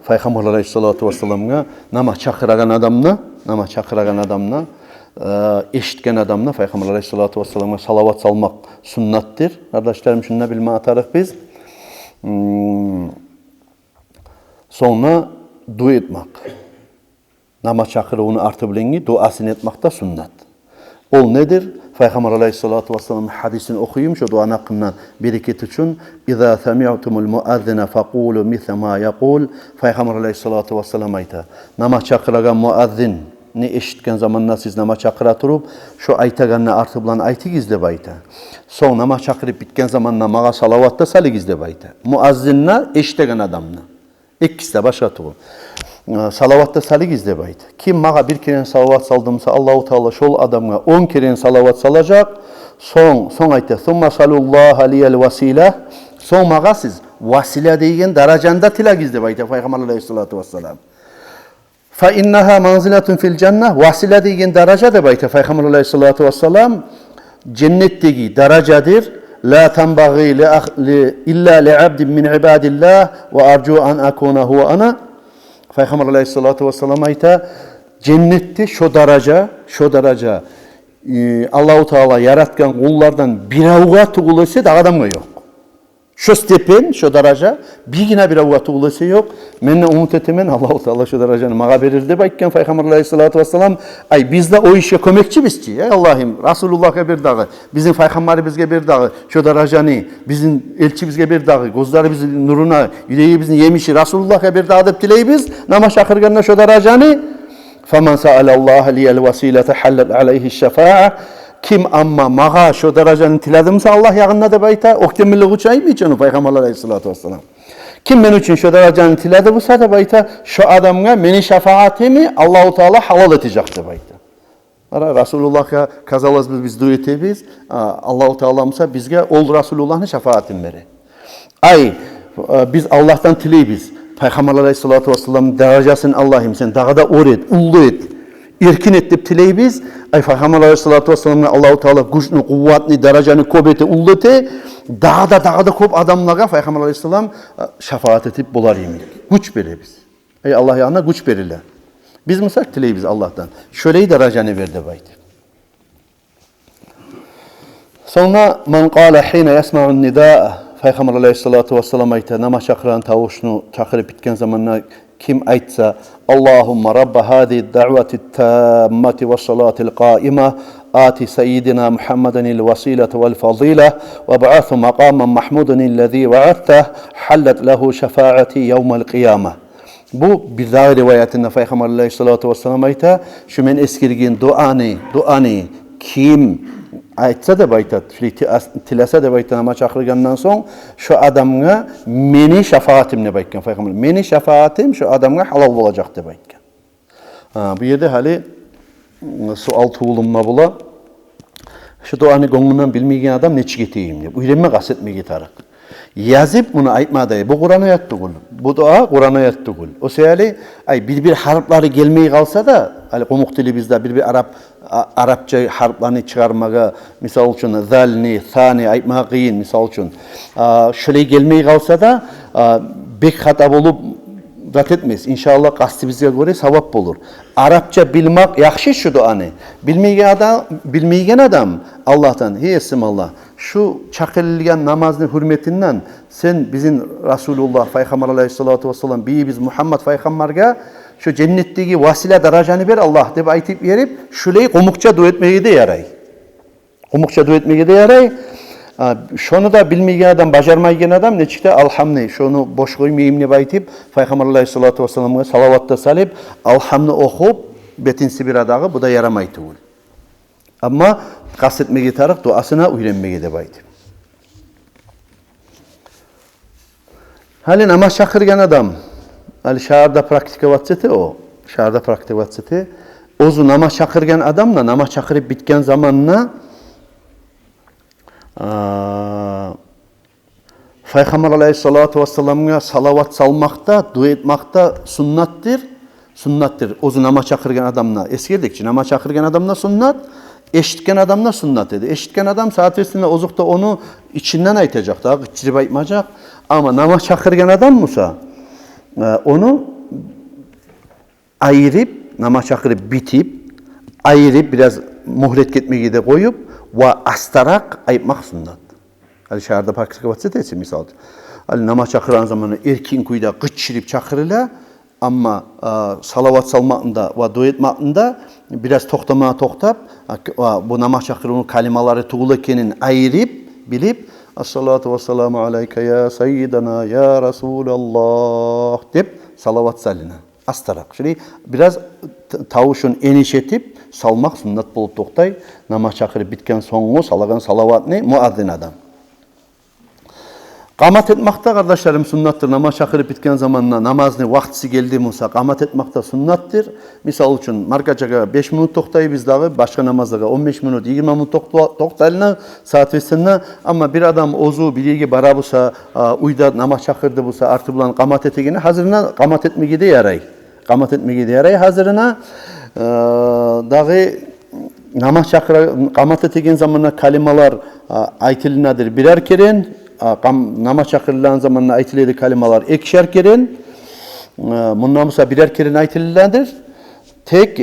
[SPEAKER 1] Peygamber Aleyhissalatu vesselam'a namaz çakıragan adamla eşitken adamla Peygamber Aleyhissalatu vesselam'a salavat salmak sünnettir. Kardeşlerim şunu bilme atarık biz. Sonra dua etmek. Namaz çakırığını artı bilengi duasını etmek de sünnet. Ol nedir? Peygamber Aleyhissalatu vesselam'ın hadisini okuyayım şu duanın hakkından bereket için. İza sami'tumul muazzine faqulu misle ma yaqul. Peygamber Aleyhissalatu vesselam ayta. Namaz çakıragan muazzin ne eşitken zamanna siz nama çakıra turup şu aytaganna artı bulan aytı de bayta. Son nama çakırıp bitken zamanna mağa salavatta salig de bayta. Muazzinna eşitgen adamna. İkisi de başka tuğum. Salavatta salig de bayta. Kim mağa bir kere salavat saldımsa Allahu Teala şol adamga 10 kere salavat salacak. Son ayta. Thumma sallallahu aleyhel vasile. Son mağa siz vasile deyigen daracanda tilagiz de bayta. Peygamber aleyhissalatu vesselam. Fa innaha manzilatun fil cennet. Vasile deyigen daraja da bayta. Peygamber aleyhissalatu vesselam cennetteki daracadır. La tenbaghi illa li abdin min ibadillah ve arju an akuna huve ana. Peygamber aleyhissalatu vesselam ayta cennette şu daraca Allahu Teala yaratgan kullardan bir avuga tuğulası da adamga yok. Şu stepen, şu daraja birgina bir avuga tuğulası yok. Menne umut etemen Allahu Teala şu darajanı mağa verir de baytken Peygamber aleyhissalatu vesselam ay bizde o işe kömekçi bizçi. Ey Allah'ım Resulullah'a bir dağı, bizim Peygamber'i bizge bir dağı, şu darajanı bizim elçi bizge bir dağı, gözleri bizim nuruna, yüreği bizim yemişi Resulullah'a bir dağı deyip dileyibiz. Namaz şakırganına şu darajanı فَمَنْ سَأَلَ اللّٰهَ لِيَ الْوَسِيلَةَ حَلَّتْ عَلَيْهِ الشَّفَاءَ Kim amma mağa şu dereceni tiladımsa Allah yağında da bayta oktemille uçayım mı için Peygamber aleyhissalatu vesselam. Kim men için şu dereceni tiladı bu da bayta şu adamga meni şefaatimi Allahu Teala halal edecekti bayta. Ara Resulullah'a kazalaz biz dua etebiz. Allahu Teala'msa bizge ol Resulullah'ın şefaatin veri. Ay biz Allah'tan tileyibiz. Peygamber aleyhissalatu vesselam derecesini Allah'ım sen dağda öğret, ullu et, erkin et deyip tileyibiz. Ay Peygamber aleyhissalatu vesselam'ın Allahu Teala güçlü, kuvvetli, dereceni köp ete, ullu ete, dağda köp adamlara Peygamber aleyhissalam şefaat etip bular yemin. Güç verir biz. Ey Allah yanına güç verirler. Biz misak tileyibiz Allah'tan. Şöyle dereceni verdi baydı. Sonra men qala hina yasma'un nidaa Peygamber aleyhissalatu vesselam ayta namaz çakıran tavuşunu çakırıp bitken zamanla kim aytsa Allahumma rabba hadi da'vati tammati ve salatil qaima ati seyyidina Muhammeden il vasilete vel fadila ve ba'athu maqaman mahmuden illezî va'atteh hallet lehu şefaati yevmel kıyama. Bu bir daha rivayetinde Peygamber aleyhissalatu vesselam ayta şu men eskirgin duanı kim aytsa da bayta, tilasa da bayta nama çakırgandan son şu adamga meni şefaatimle baytken Peygamber. Meni şefaatim şu adamga halal olacak da baytken. Bu yerde hali sual tuğulunma bula. Şu duanı gönlünden bilmeyen adam ne çiğiteyim diye. Uyrenme kastetme gitarık. Yazıp bunu aytmadı. Bu Kur'an ayet değil. Bu dua Kur'an ayet değil. O seyali ay bir harfleri gelmeyi kalsa da hani komuk dili bizde bir Arapça harflerini çıkarmaga misal için zalni, thani aytmaga kıyın misal için. Şöyle gelmeyi kalsa da bek hata bulup zat etmez. İnşallah kastı bize göre sevap olur. Arapça bilmek yakşı şu duanı. Bilmeyen adam Allah'tan hiyesim Allah. Şu çakılgan namazın hürmetinden sen bizim Resulullah Peygamber aleyhissalatu vesselam biz Muhammed Peygamber'e şu cennetteki vasile dereceni ver Allah deyip aytıp verip şuleyi komukça dua etmeye de yaray. Komukça dua etmeye de yaray. Şunu da bilmeyen adam, başarmayan adam ne çıktı? Alhamdülillah. Şunu boş koymayayım ne baytıp Peygamber aleyhissalatu vesselam'a salavatta salip alhamdülillah okup betinsi bir adağı bu da yaramaydı. Ama kastetmeye tarık duasına uyrenmeye de baydı. Hali namaz çakırgan adam hali şahırda praktika vatseti o. Şahırda praktika vatseti. Ozu namaz çakırgan adamla namaz çakırıp bitken zamanla Peygamber aleyhissalatu vesselam'a salavat salmakta, dua etmakta sunnattır. Ozu namaz çakırgan adamla eskerdikçe namaz çakırgan adamla sunnat, eşitken adamla sunnat dedi. Eşitken adam saatesinde ozukta onu içinden aytacak, daha gıçırıp aytmayacak. Ama namaz çakırgan adam mısa onu ayırıp, namaz çakırıp bitip, ayırıp biraz muhret etmeyi de koyup ve astarak ayıpmak sunnat. Hali şahırda praktika vatsitesi misal. Hali namaz çakıran zamanı erkin kuyda gıçırıp çakırıyla ama salavat salmakında ve dua etmakında biraz toktap bu namaz çakırının kalimaları tuğulikenin ayırıp bilip As-salatu vesselamu aleyke ya seyyidana ya Resulallah deyip salavat salina. Astarak. Şöyle biraz tavuşun enişetip salmak sünnet bolup toktay. Namaz çakırıp bitken soňgu salagan salavatny muazzin adam. Qamat etmekte kardeşlerim sünnattır. Namaz çakırıp bitken zamanla namazını vaktisi geldi Musa qamat etmekte sünnattır. Misal için markaçaga 5 minut toktayı biz dağı başka namazdaga 15 minut 20 minut toktayına saat vesenle ama bir adam ozu bir yege bara bulsa uyda namaz çakırdı bulsa artı bulan qamat etegini hazırına qamat etmegi de yaray. Qamat etmegi de yaray hazırına dağı namaz çakıra qamat etegen zamanla kalimalar aytılinadır birer keren namaz çakırılan zamanla aytılıydı kalimalar ekşer keren bundan sonra birer keren aytılılandır. Tek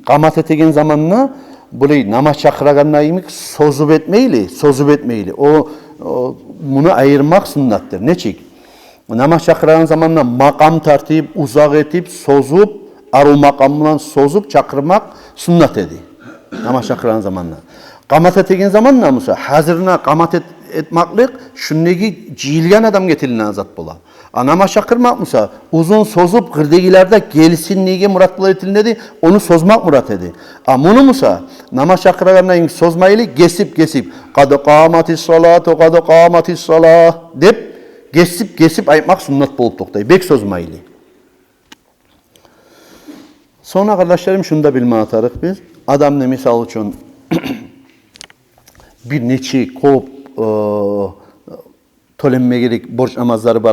[SPEAKER 1] qamat etegen zamanla böyle namaz çakıraganına yemek sozup etmeyli. O bunu ayırmak sünnattır. Neçik? Namaz çakıragan zamanla makam tartip, uzak etip, sozup, arul makamından sozup çakırmak sünnet edi. Namaz çakıragan zamanla. Qamat etegen zamanla Musa hazırına qamat etmaklık şunnegi ciyilgen adam getirilen zat bola. Namaz çakırmak Musa uzun sozup kırdegilerde gelsin nege murat bola etilnedi onu sozmak murat edi. Bunu Musa namaz çakıragandan sozmaylı gesip kad qamatis salah dep gesip aytmak sünnet bolup toktay. Bek sozmaylı. Sonra kardeşlerim şunu da bilme atarık biz. Adam ne misal için bir neçi kop tölenmeye gerek borç namazları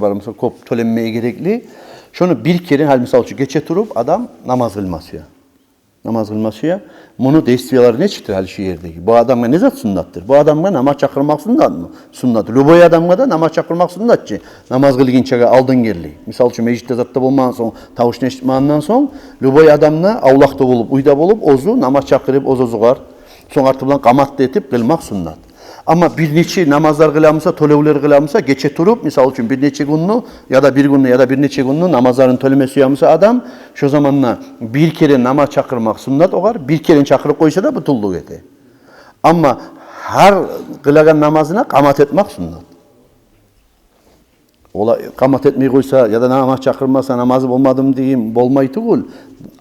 [SPEAKER 1] var mısa kop tölenmeye gerekli. Şunu bir kere hal misal için geçe turup adam namaz kılmasıya. Bunu destiyalar ne çıktı hal şiirdeki? Bu adamga ne zat sünnattır? Bu adamga namaz çakırmak sünnet mı? Sünnet. Luboy adamga da namaz çakırmak sünnetçi. Namaz kılgınçaga aldın geldi. Misal için meclitte zatta bulmandan son, tavuş neşitmandan son, luboy adamla avlakta bulup, uyda bulup, ozu namaz çakırıp, ozuzugar. Son artı bulan qamat etip kılmak sünnet. Ama bir neçe namazlar kılamısa, tolevler kılamısa geçe turup, misal için bir neçe günlü ya da bir neçe günlü namazların tölemesi yapmasa adam, şu zamanla bir kere namaz çakırmak sünnet olar, bir kere çakırıp koysa da butulluk eti. Ama her kılagan namazına qamat etmek sünnet. Ola qamat etmeyi koysa ya da namaz çakırmasa namazı olmadım diyeyim, bolmayı tugul.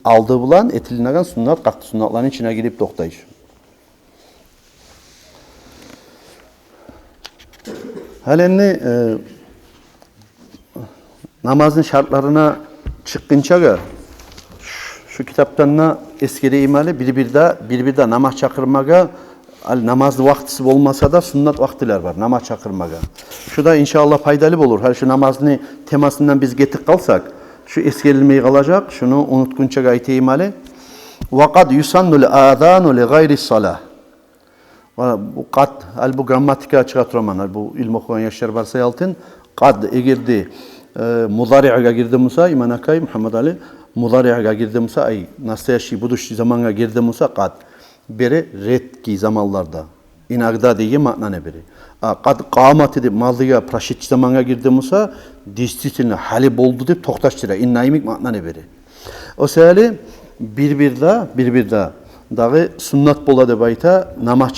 [SPEAKER 1] Aldığı bulan etilinagan sünnet, qattı sünnetlerin içine girip toktayış. Halenni namazın şartlarına çıkkınçaga şu kitaptan eskide imali bir de namaz çakırmaga namaz vaktisi olmasa da sünnet vaktiler var namaz çakırmaga. Şu da inşallah faydalı olur. Her şu namazını temasından biz getik kalsak şu eskerilmeyi kalacak. Şunu unutkunçaga ayte imali. Vaqad yusannul adanu li gayri salah. Bu kad, bu grammatika çıkartıraman, bu ilm okuyan yaşlar varsa yaltın, kad egirdi mudari'ga girdi Musa, İman Akay, Muhammed Ali, mudari'ga girdi Musa, ay nastayaşı buduş zamanga girdi Musa, kad beri redki zamanlarda, inagda diye makna ne beri. Kad qamat edip maldiga praşitçi zamanga girdi Musa, действительно hali boldu deyip toktaştıra, innaimik makna ne beri. O seyali bir daha dağı sünnet bola deb ayta namaz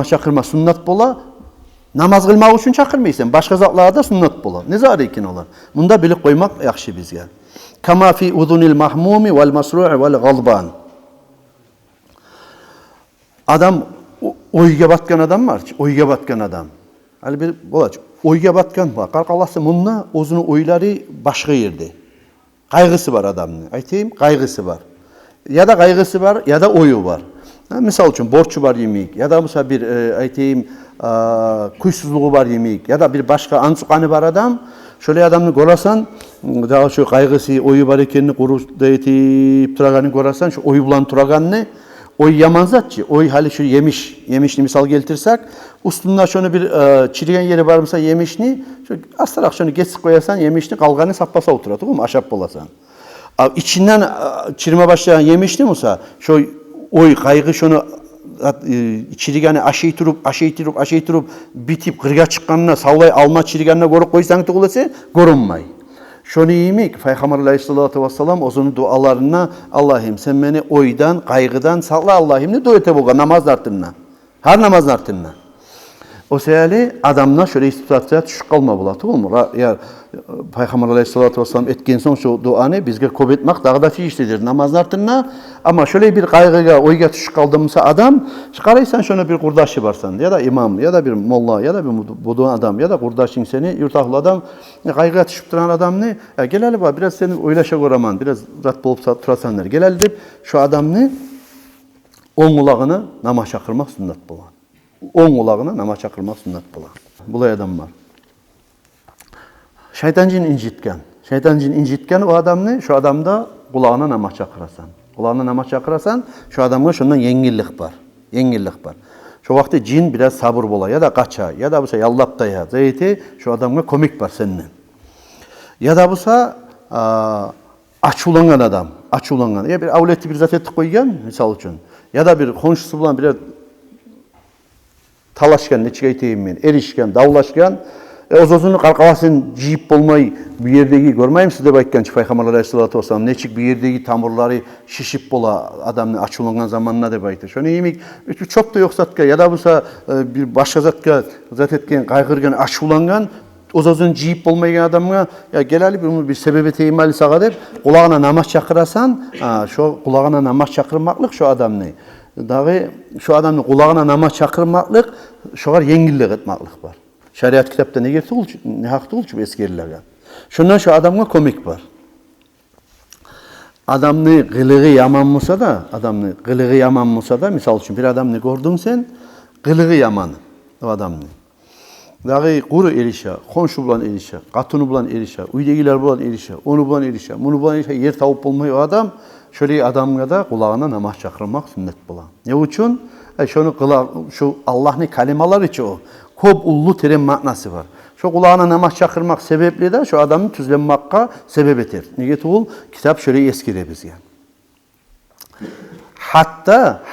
[SPEAKER 1] çakırma sünnet bola namaz kılmak için çakırmaysan başka zatlarda da sünnet bola ne zar ekin olar bunda bilip koymak yaxşı bizge kama fi udunil mahmumi vel masru'i vel galban adam oyga batkan adam var hali bir bolacak oyga batkan var qalqalasa bununla ozunu oyları başka yerde kaygısı var adamın aytayım kaygısı var. Ya da kaygısı var ya da oyu var. Misal için borcu var yemek ya da mesela bir aytayım kuysuzluğu var yemek ya da bir başka ansukanı var adam. Şöyle adamını görürsen daha şu kaygısı oyu var ekenini kuruda etip turaganı görürsen şu oyu bulan turaganını oy yaman zatçı. Oy hali şu yemişni misal geltirsek üstünde şunu bir çirigen yeri var mısa yemişni şu astarak şunu geçip koyarsan yemişni kalganı sapasa oturatı mı aşap bolasan. İçinden çirime başlayan yemişti Musa. Şu oy kaygı şunu çirigeni aşıytırıp bitip kırga çıkkanına savlay alma çirigenine görüp koysan tıkılırsa görünmay. Şunu yemek Peygamber Aleyhissalatu vesselam ozunu dualarına Allah'ım sen beni oydan, kaygıdan sağla Allah'ım ne dua ete boğa namaz artınna. Her namaz artınna. O seyali adamlar şöyle istifatsaya düşüp kalma bula, tuğul ya Peygamber Aleyhisselatü Vesselam etken son şu duanı bizge kop etmek daha da fiyiştedir namazlartına. Ama şöyle bir kaygıga, oyga düşüp kaldığımsa adam, çıkaraysan şöyle bir kurdaşı varsan ya da imam ya da bir molla ya da bir budu adam ya da kurdaşın seni yurtaklı adam, kaygıga düşüp duran adam ne? Gel bak biraz seni oylaşa koraman, biraz zat bulup turasanlar. Gel deyip şu adam ne? On kulağını namaz çakırmak sünnet bulan. On kulağına namaz çakırmak sünnet bulan. Bulay adam var. Şeytan cin incitken. Şeytan cin incitken o adam ne? Şu adamda kulağına namaz çakırasan. Kulağına namaz çakırasan şu adamda şundan yengillik var. Yengillik var. Şu vakti cin biraz sabır bola ya da kaça ya da bu yallap da ya. Zayti şu adamda komik var seninle. Ya da bu açulangan adam. Açulangan. Ya bir avleti bir zat ettik koygan misal için. Ya da bir konuşusu bulan bir talaşkan, neçik aytayım men, erişken, davlaşkan, ozozunu kalkavasın jiyip bolmay bir yerdeki görmeyim siz de baytkan Peygamber Aleyhisselatü Vesselam neçik bir yerdeki tamırları şişip bola adamın açılangan zamanına da baytı. Şunu yemek çok da yok zatka ya da busa bir başka zatka zat etken kaygırgan açılangan ozozun jiyip bolmaygan adamga ya gelali bir sebebi teyimali sağa dep kulağına namaz çakırasan, şu kulağına namaz çakırmaklık şu adam ne? Dağı şu adamın kulağına namaz çakırmaklık, şoğar yengillik etmaklık var. Şeriat kitapta ne gerti ol, ne haktı ol eskilerlerge. Şundan şu adamga komik var. Adamını kılığı yaman olsa da, misal için bir adamını gördün sen, kılığı yaman o adamını. Dağı kuru erişe, konşu bulan erişe, katını bulan erişe, uydegiler bulan erişe, onu bulan erişe, bunu bulan erişe, yer tavup bulmayı o adam, şöyle adamga da kulağına namaz çakırmak sünnet bulan. Ne için? Şu Allah'ın kalimaları için o. Kop ullu terim manası var. Şu kulağına namaz çakırmak sebeple de şu adamın tüzlenmakka sebep eter. Nege tuğul? Kitap şöyle eskide bizge. Hatta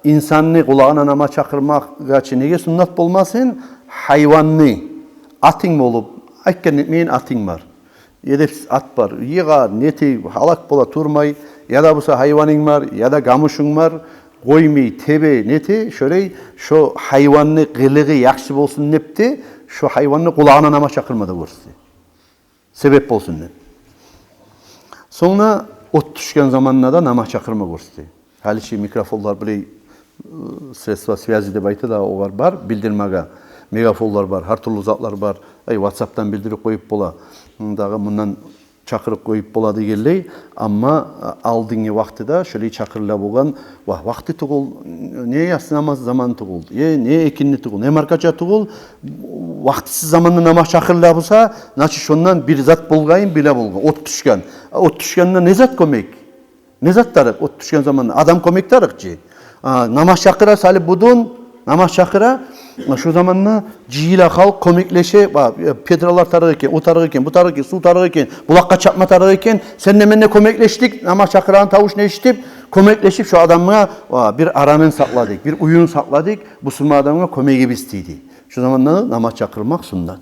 [SPEAKER 1] insanını kulağına namaz çakırmak için nege sünnet bulmasın? Hayvanını, atın olup, aykken etmeyin atın var. Edepsiz at var. Yığa, neti, halak bola turmay, ya da busa hayvanın var, ya da gamışın var. Koymayı, tebe, neti, şöyle şu hayvanını kılığı yakşı olsun nepti, şu hayvanını kulağına namaz çakırmada görürsü. Sebep olsun ne. Sonra ot düşken zamanına da namaz çakırma görürsü. Haliçi mikrofonlar böyle sredstva svyazi baytı da o var, bildirmega. Megafonlar var, her türlü zatlar var. WhatsApp'tan bildirip koyup bola. Dağı bundan çakırıp koyup boladı geldi. Ama aldığın vakti da şöyle çakırla boğan, vakti tuğul, ne yatsı namaz zamanı tuğul, ne ekinli tuğul, ne markaça tuğul, vaktisiz zamanlı namaz çakırla bulsa, naçı şundan bir zat bulgayın bile bulgayın. Ot düşken. Ot düşkenine ne zat komik? Ne zat tarık ot düşken zamanında? Adam komik tarıkçı. Namaz çakıra salip budun, namaz çakıra, şu zamanla cihile halk komikleşe, petralar tarırken, o tarırken, bu tarırken, su tarırken, bulakka çapma tarırken, seninle menle komikleştik, namaz çakıran tavuş ne işitip, komikleşip şu adamına bir aranın sakladık, bir uyun sakladık, bu sürme adamına komik gibi istiydi. Şu zamanla namaz çakırmak sünnet.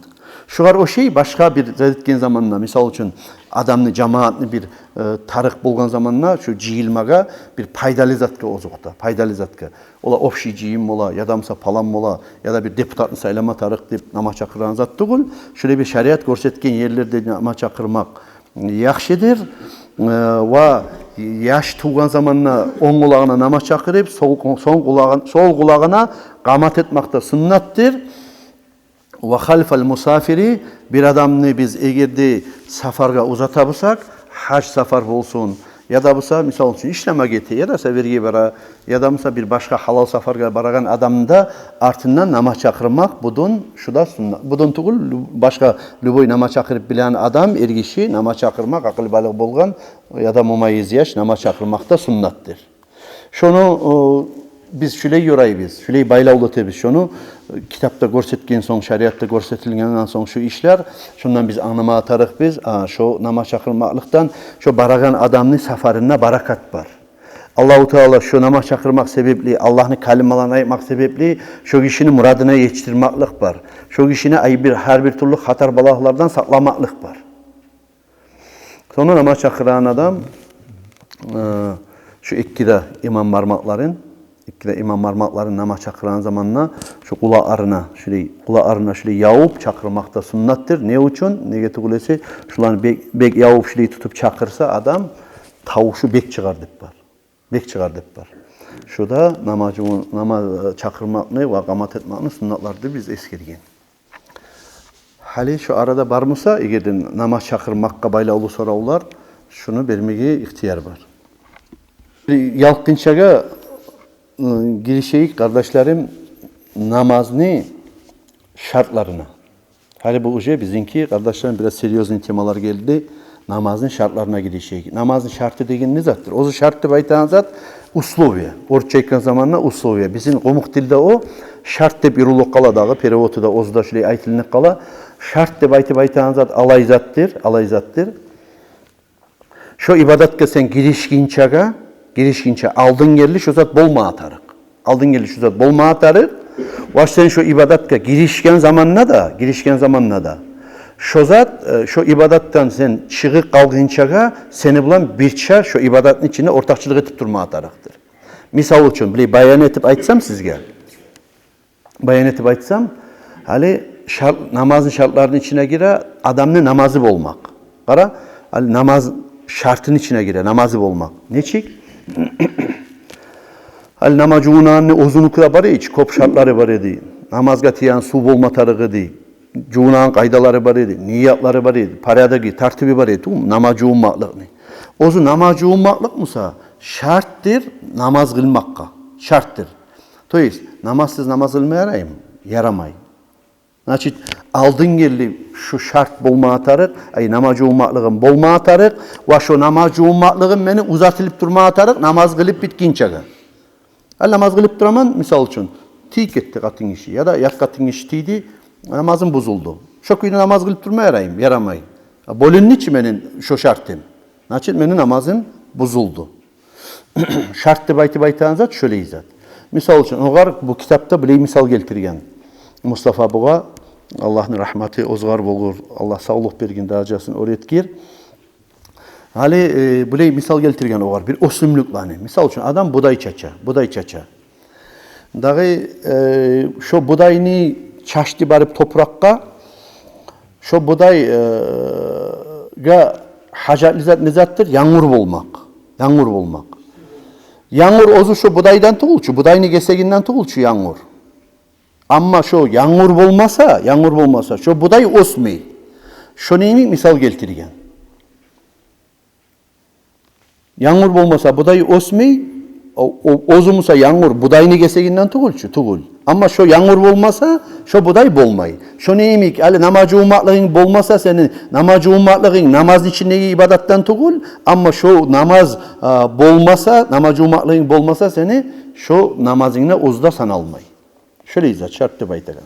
[SPEAKER 1] Şu var o şey başka bir zedetken zamanla, misal için adamını, cemaatini bir tarık bulgan zamanla şu cihilmaga bir paydalı zatka ozukta, paydalı zatka. Ola ofşi cihim mola, ya da mısa palan mola, ya da bir deputatını saylama tarık deyip namaz çakıran zat değil. Şöyle bir şeriat görsetken yerlerde namaz çakırmak yaxşıdır. Ve yaş tuğan zamanla on kulağına namaz çakırıp sol kulağına qamat etmekte sünnettir. Ve halfal musafiri bir adamını biz eğerde safarga uzatabilsak, hac safar olsun ya da busa misal için işleme geti ya da vergi bara ya da mesela bir başka halal safarga baragan adamda artından namaz çakırmak budun şu da sünnet. Budun tuğul başka lüboy namaz çakırıp bilen adam ergişi namaz çakırmak akıl balık bolgan ya da mumayyiz yaş namaz çakırmak da sünnettir. Şunu biz şüley yorayı biz, şüley baylavlı biz şunu kitapta görsetken son, şeriatta görsetilgenden son şu işler, şundan biz anlama atarıq biz, şu namaz çakırmaklıktan, şu baragan adamın safarına barakat var. Allah-u Teala şu namaz çakırmak sebepli, Allah'ın kalimalarını ayırmak sebepli, şu kişinin muradına yetiştirmaklık var. Şu kişini her bir türlü hatar balaklardan saklamaklık var. Sonra namaz çakıran adam, şu ikkide imam parmakların, ikkide imam barmakları namaz çakıran zamanla şu kulağarına şöyle yağıp çakırmakta sünnattır. Ne için? Nege tugulesi? Şularını bek yağıp şöyle tutup çakırsa adam tavuşu bek çıkar dep var. Bek çıkar dep var. Şurada namaz çakırmakını ve qamat etmakını sünnatlardı biz eskergen. Hali şu arada var mısa, eğer namaz çakırmakka bayla olu soravlar, şunu vermeye ihtiyar var. Yalqınçaga girişeyik kardeşlerim namazını şartlarına. Hali bu uje bizimki kardeşlerim biraz seriyozun temalar geldi. Namazın şartlarına girişeyik. Namazın şartı degen ne zattır? O şartı baytan zat usluviye. Orta ekran zamanla usluviye. Bizim komuk dilde o şart dep yuruluk kala dağı perivotu da ozda şöyle aytılınık kala şart dep baytan zat alayzattır. Şu ibadatga sen girişkinçe aldın geldi şu zat bolma atarık. Aldın geldi şu zat bolma atarık. Vaş sen şu ibadatka girişken zamanla da şu zat şu ibadattan sen çıgık kalgınçaga seni bulan bir çar şu ibadatın içine ortakçılık etip durma atarıktır. Misal için bile bayan etip aytsam sizge. Bayan etip aytsam hali namazın şartlarının içine gire adamın namazı bolmak. Qara hali namaz şartın içine gire namazı bolmak. Neçik? Hal namacuğunanı uzunlukla var hiç kop şartları var idi. Namazga tiyan su bolma tarığı idi. Cuğunan kaydaları var idi. Niyatları var idi. Paradagi tartibi var idi. Namacuğun maklıqni. Ozu namacuğun maklık mısa? Şarttır namaz kılmakka. Şarttır. Toyis namazsız namaz kılmayarayım. Yaramay. Значит, aldın geldi şu şart bolma atarık, namacuğun maklığın bolma atarık, ve şu namacuğun maklığın beni uzatılıp durma atarık, namaz kılıp bitkinçeğe. Namaz kılıp duraman, misal için, tik etti katın işi ya da yak katın işi tiydi, namazın bozuldu. Şu köyde namaz kılıp durma yarayım, yaramayın. Bolun niçin benim şu şartım? Значит, benim namazın bozuldu. Şartı baytı zat şöyle izat. Misal için, oğar bu kitapta bile misal geltirgen. Mustafa Buğa, Allah'ın rahmeti ozgar bolur, Allah sağlık bergin darajasını öğretkir. Hali böyle misal geltirgen oğar bir osumluk lani. Misal için adam buday çaça. Dağı şu budayını çaştı barıp toprakka, şu buday ga hacatlı zat nezattır? Yağmur bolmak. Yağmur ozu şu budaydan tuğulçu, budayını geseginden tuğulçu yağmur. Ama şu yağmur bolmasa, şu buday osmay. Şu neymi misal geltirgen. Yağmur bolmasa buday osmay, ozumusa yağmur budayını geseginden tuğul. Ama şu yağmur bolmasa, şu buday bolmay. Şu neymi, ali namazı umaklığın bolmasa senin namazı umaklığın namaz içindeki ibadattan tuğul. Ama şu namaz namazı umaklığın bolmasa seni şu namazına ozda sanalmay. Şöyle izah, şartlı baytaga.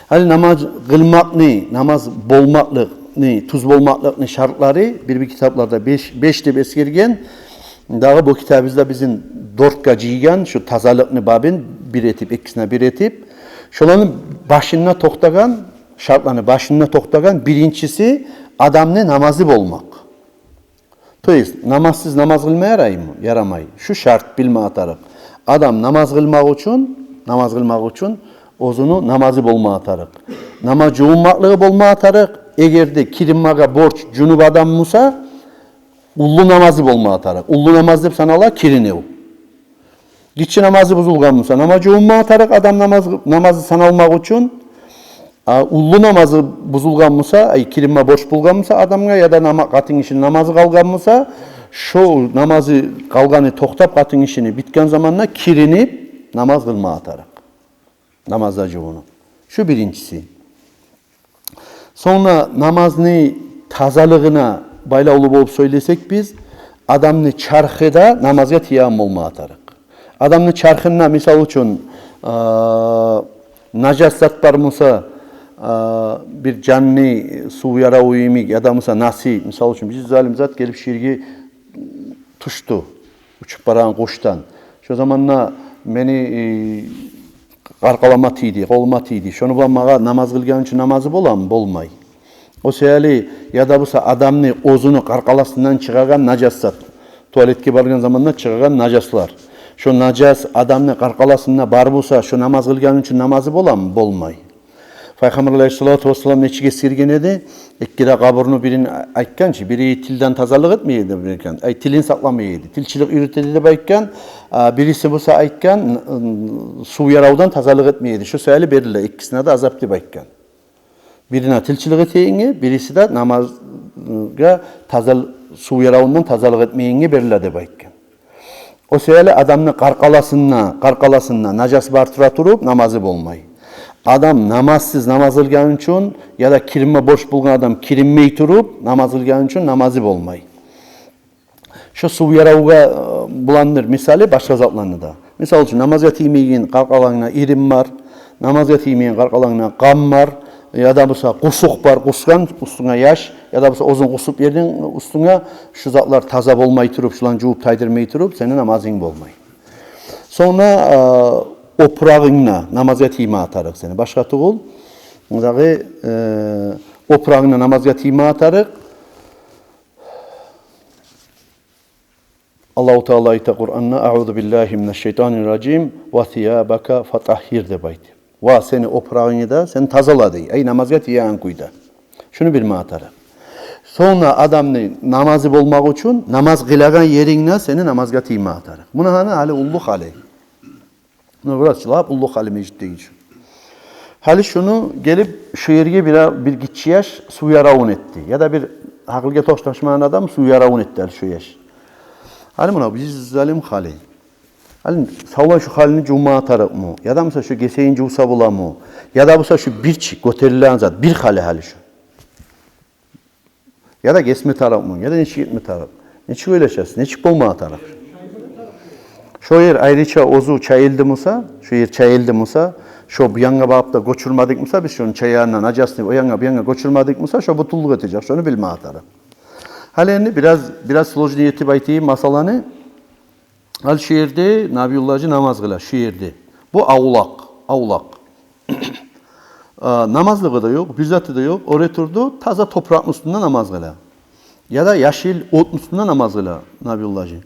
[SPEAKER 1] Hali namaz kılmakni, namaz bolmaklıkni, tuz bolmaklıkni şartları bir kitaplarda beşte beskergen. Dağı bu kitabımızda bizim dörtka ciygen, şu tazalıkni babin ikisine bir etip, şolanın başına toktagan, şartlarını başına toktagan birincisi adamın namazı bolmak. Toyist, namazsız namaz kılmaya yaramay. Şu şart bilme atarık. Adam namaz kılmak için ozunu namazı bolma atarık. Namaz cuğunmaklığı bolma atarık. Eğer de kirinmaga borç cunub adam musa, ullu namazı bolma atarık. Ullu namaz dep sanala kirinev. Gitçi namazı buzulgan musa, namaz cuğunma atarık adam namazı sanalmak için. Ullu namazı buzulgan musa, kirinma borç bulgan musa adamga ya da katın işin namazı kalgan musa, şu namazı kalganı toktap katın işini bitken zamanla kirinip namaz kılma atarak. Namazda cuğunu. Şu birincisi. Sonra namazını tazalığına bayla olup söylesek biz adamını çarxıda namazga tiyam olma atarak. Adamını çarxına misal için najasatlar musa bir canlı su yara uyumik ya da musa nasi misal için biz zalim zat gelip şirgi tuştu. Uçup baran koştan. Şu zamanla beni qarqalama tiydi, qolma tiydi. Şunu bulamağa namaz kılgan için namazı bolam, bolmay. O seyali ya da busa adamni ozunu qarqalasından çıkargan najasat. Tuvaletke bargan zamanla çıkargan najaslar. Şu najas adamны karkalasına bar bolsa, şu namaz kılgan üçün namazı bolamı? Bolmay. Peygamber Aleyhissalatu vesselam neçige sirgen edi? Ikkide kaburunu birini aytkançı, biri tilden tazalık etmeydi birken. Ay tilin saklamaydı. Tilçilik üretedi de baytkan, birisi bolsa aytkan su yarawdan tazalık etmeydi. Şu söyle berildi. İkisine de azap de baytkan. Birine tilçilik eteyinge, birisi de namazga su yarawından tazalık etmeyinge berildi de baytkan. O söyle adamны karkalasına najas bartıra turup namazı bolmay. Adam namazsız namaz kılgan üçün ya da kirinme boş bulgan adam kirinmey turup namaz kılgan üçün namazı bolmay. Şu su yarawga bulanır misali başka zatlarını da. Misal üçün namazga tiymeyen karkalağına irim var, namazga tiymeyen karkalağına qam var, ya da bolsa qusuk var, quskan ustuna yaş, ya da bolsa ozun qusup yerden ustuna şu zatlar taza bolmay turup, şulan juup taydırmay turup, senin namazın bolmay. Sonra oprağına namazga tiyme atarık seni. Başka tuğul, oprağına namazga tiyme atarık. Allahu Teala ayta Kur'an'na "A'udhu billahi mineşşeytanirracim ve thiyabaka fatahhir" de bayt. Va seni oprağını da sen tazaladı. Ay namazga tiyan kuyda. Şunu bilme atarık. Sonra adamны namazı bolmak üçün namaz kılagan yerinle seni namazga tiyme atarık. Buna hani hali ulluk hali. Nurratçılar ulluk hali mecid deyir. Hali şunu gelip şu yerge bir gitçi yaş su yaravun etti. Ya da bir hakılge toştaşmayan adam su yaravun etti şu yaş. Hali buna biz zalim hali. Hali savla şu halini cuma atarık mı? Ya da mesela şu geseyin cusa bula mı? Ya da mesela şu bir göterilen zat bir hali şu. Ya da gesme taraf mı? Ya da neçik etme taraf. Neçik öyleşesin? Neçik bolma atarık. Şu yer ayrıca ozu çayıldı mısa, şu yer çayıldı mısa, şu bu yanga bağıpta göçürmedik mısa, biz şunun çayağından acasını o yanga bir yanga göçürmedik mısa, şu butulluk edecek, şunu bilme atarım. Halen biraz sложнее baytayım masalanı. Hal şu yerde Nabiyullah'cı namaz kılar, şu yerde. Bu avlak. Namazlığı da yok, bizzatı da yok. Oraya turdu, taza toprağın üstünde namaz kılar. Ya da yaşil ot üstünde namaz kılar Nabiyullah'cı.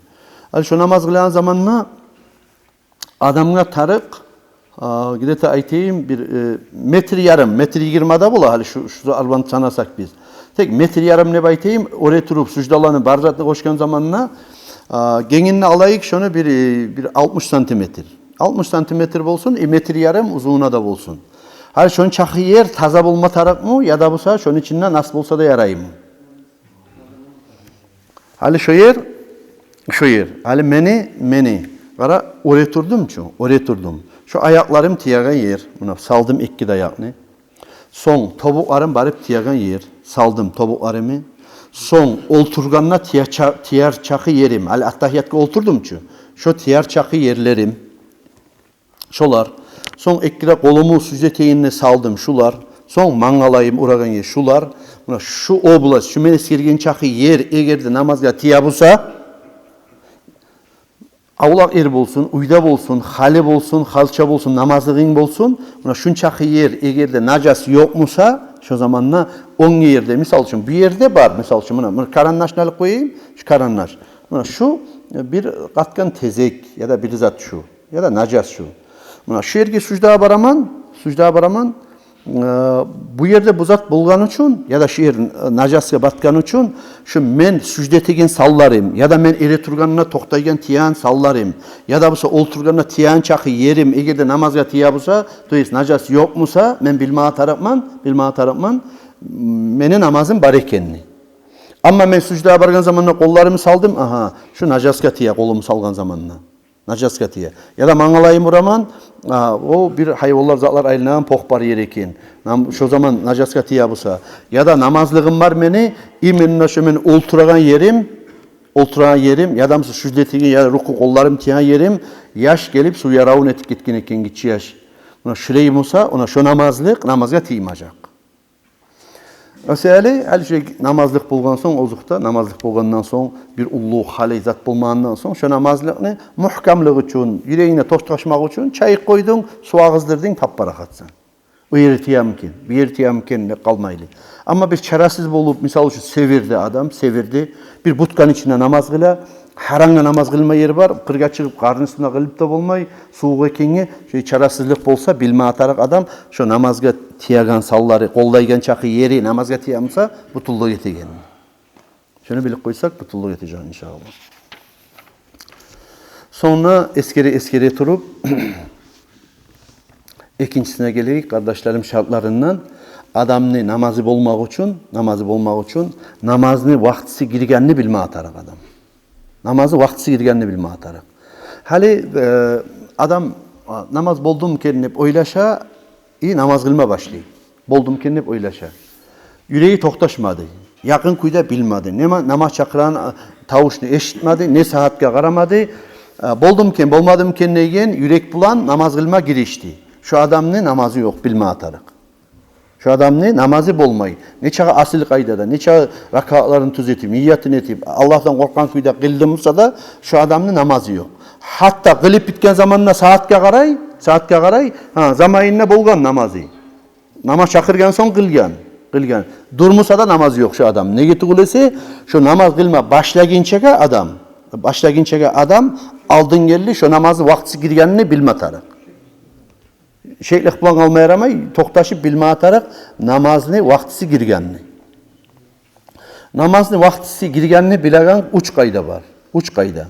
[SPEAKER 1] Hal şu namaz kılan zamanla adamına tarık, gidete aytayım bir metre yarım, metre 20'da bula hali şu albanı çanasak biz. Tek metre yarım ne baytayım, oraya turup sucdalanı barzatlı koşkan zamanla genginini alayık şunu bir 60 santimetre. 60 santimetre bolsun, metre yarım uzunluğuna da bolsun. Hali şunu çakı yer taza bulma tarık mı ya da bulsa şunun içinden nasıl bolsa da yarayım. Hali şu yer. Hali meni. Kara oraya turdum. Şu ayaklarım tiyagan yer. Buna saldım iki ayakını. Son tobuklarım barıp tiyagan yer. Saldım tobuklarımı. Son olturganla tiyar çakı yerim. Hali attahiyatka olturdum şu. Şu tiyar çakı yerlerim. Şolar. Son ikkide kolumu süzeteyinle saldım şular. Son mangalayım uragan yer şular. Buna şu oblast, şu meni sirgen çakı yer egerde namazga tiyabusa avlak er bolsun, uyda bolsun, hali bolsun, halça bolsun, namazlığın bolsun. Buna şunçakı yer egerde najas yok musa, şu zamanla 10 yerde misal için bir yerde var misal için buna karannaşnalık koyayım, şu karannaş. Buna şu bir katkan tezek ya da bir zat şu ya da najas şu. Buna şu yerge sucda baraman bu yerde bu zat bulgan üçün ya da şu yer najasga batgan üçün şu men süjdetigen sallarım ya da men ere turganına toktaygen tiyan sallarım ya da bulsa olturganına tiyan çakı yerim egerde namazga tiya bulsa to есть najas yok musa men bilme atarapman menin namazım bar ekenini. Ama men sücdaya bargan zamanla kollarımı saldım, aha şu najasga tiya kolumu salgan zamanla. Najas tiya. Ya da mangalayım uraman, o bir hayvanlar zatlar aylanan pohbar yer eken. Şu zaman najas tiya busa. Ya da namazlığım var meni, imenine şu men olturagan yerim, ya da sücdetigi ya ruku kollarım tiya yerim, yaş gelip su yaravun etik gitkin eken gitçi yaş. Ona şurayı musa, ona şu namazga tiymacak. Öseli, her şey namazlık bulgan son ozukta, namazlık bulgandan son bir ulluğ hali zat bulmandan son şu namazlıkını muhkamlık için, yüreğine toştaşmak için çayık koydun, su ağızdırdın, tappara katsın. O yeri tiyamken, bir yeri tiyamken kalmaylı. Ama bir çarasız bulup, misal şu sevirdi adam, bir butkan içinde namaz kıla, Harаңga namaz kılma yeri var. Kırga çıkıp karnın üstüne kılıp da olmay. Soğuk ekenge şöyle çarasızlık bolsa bilme atarak adam şu namazga tiyagan sallары, kollaygan çakı yeri namazga tiyamsa butulluğu yetegen. Şunu bilip koysak butulluğu yetecek inşallah. Sonra eskeri turup ikincisine gelerik kardeşlerim şartlarından adamni namazı bolmak için namazını vaktisi girgenini bilme atarak adam. Namazı vaktisi girgenini bilme atarak. Hali adam namaz boldum kendine oylaşa iyi namaz kılma başlayı. Boldum kendine oylaşa. Yüreği toktaşmadı. Yakın kuyda bilmedi. Ne namaz çakıran tavuşunu eşitmedi. Ne saatke karamadı. Boldumken bolmadımken neygen yürek bulan namaz kılma girişti. Şu adamın namazı yok bilme atarak. Şu adamın namazı bolmayı. Ne çağı asil kaydada, ne çağı rakatlarını tuz etip, niyyatını etip, Allah'tan korkan kuyda kıldımsa da şu adamın namazı yok. Hatta kılıp bitken zamanına saatke karay, zamanına bolgan namazı. Namaz çakırgan son kılgan. Durmusa da namazı yok şu adam. Ne gitti kılese? Şu namaz kılma başlaginçege adam aldın geldi şu namazı vaktisi girgenini bilme atarak. Şeyhlik bulan almaya yaramay, toktaşıp bilme atarak namazını vaktisi girgenini. Namazını vaktisi girgenini bilen uç kayda var. Uç kayda.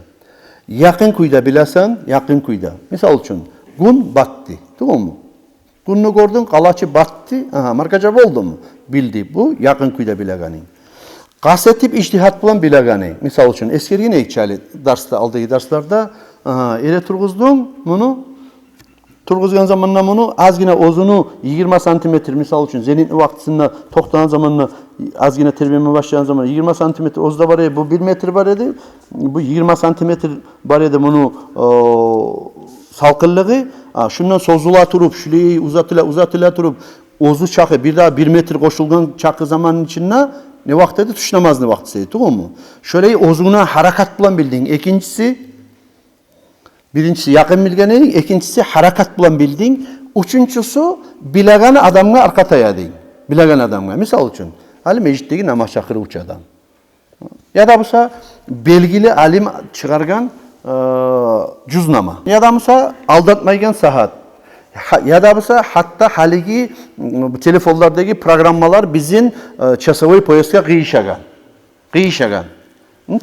[SPEAKER 1] Yakın kuyda bilesen, yakın kuyda. Misal için gün battı. Tamam mı? Gününü gördün, kalaçı battı. Aha, markaca oldu mu? Bildi. Bu yakın kuyda bileganin. Kasetip iştihat bulan bileganin. Misal için eskeri yine ikçali aldığı derslarda ele turguzdun bunu. Turguzgan zamanla bunu az yine ozunu 20 santimetre misal için zenitli vaktisinde toktanan zamanla az yine terbiyeme başlayan zaman 20 santimetre ozda var ya bu 1 metre var edi. Bu 20 santimetre var edi bunu salkıllığı şundan sozula turup şuleyi uzatıla turup ozu çakı bir daha 1 metre koşulgan çakı zamanın içinde ne vaktiydi tuş namazını vaktisi tamam mı? Şöyle ozuna harakat bulan bildiğin. Birincisi yakın bilgenin, ikincisi harakat bulan bildiğin, üçüncüsü bilegan adamga arka tayadın. Bilegan adamga. Misal için, hali meclitteki namaz çakırı uç adam. Ya da busa belgili alim çıkargan cüznama. Ya da busa aldatmaygan saat. Ya da busa hatta haligi telefonlardaki programmalar bizim çasovoy poyaska kıyışagan.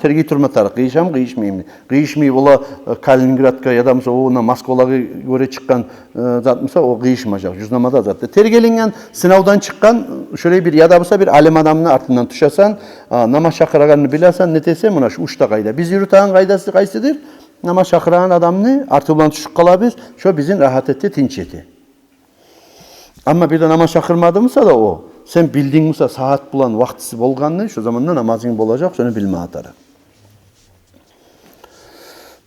[SPEAKER 1] Tergi turma tarık, kıyışam, kıyışmayayım. Kıyışmayı ola Kaliningrad'ka ya da mesela ona Moskvalara göre çıkan zat mesela o kıyışmayacak. Cüznamada zaten. Tergelingen sınavdan çıkan şöyle bir ya da mesela bir alim adamının ardından tuşasan, namaz şakıraganını bilersen ne desem ona şu uçta kayda. Biz yürütağın kaydası kaysıdır. Namaz şakıragan adamını artılan tuşuk kalabız. Şu bizim rahat etti, tinç etti. Ama bir de namaz şakırmadığımızsa da o. Sen bildiğin mesela saat bulan vaktisi bolganını şu zamanda namazın bolacak, şunu bilme atarak.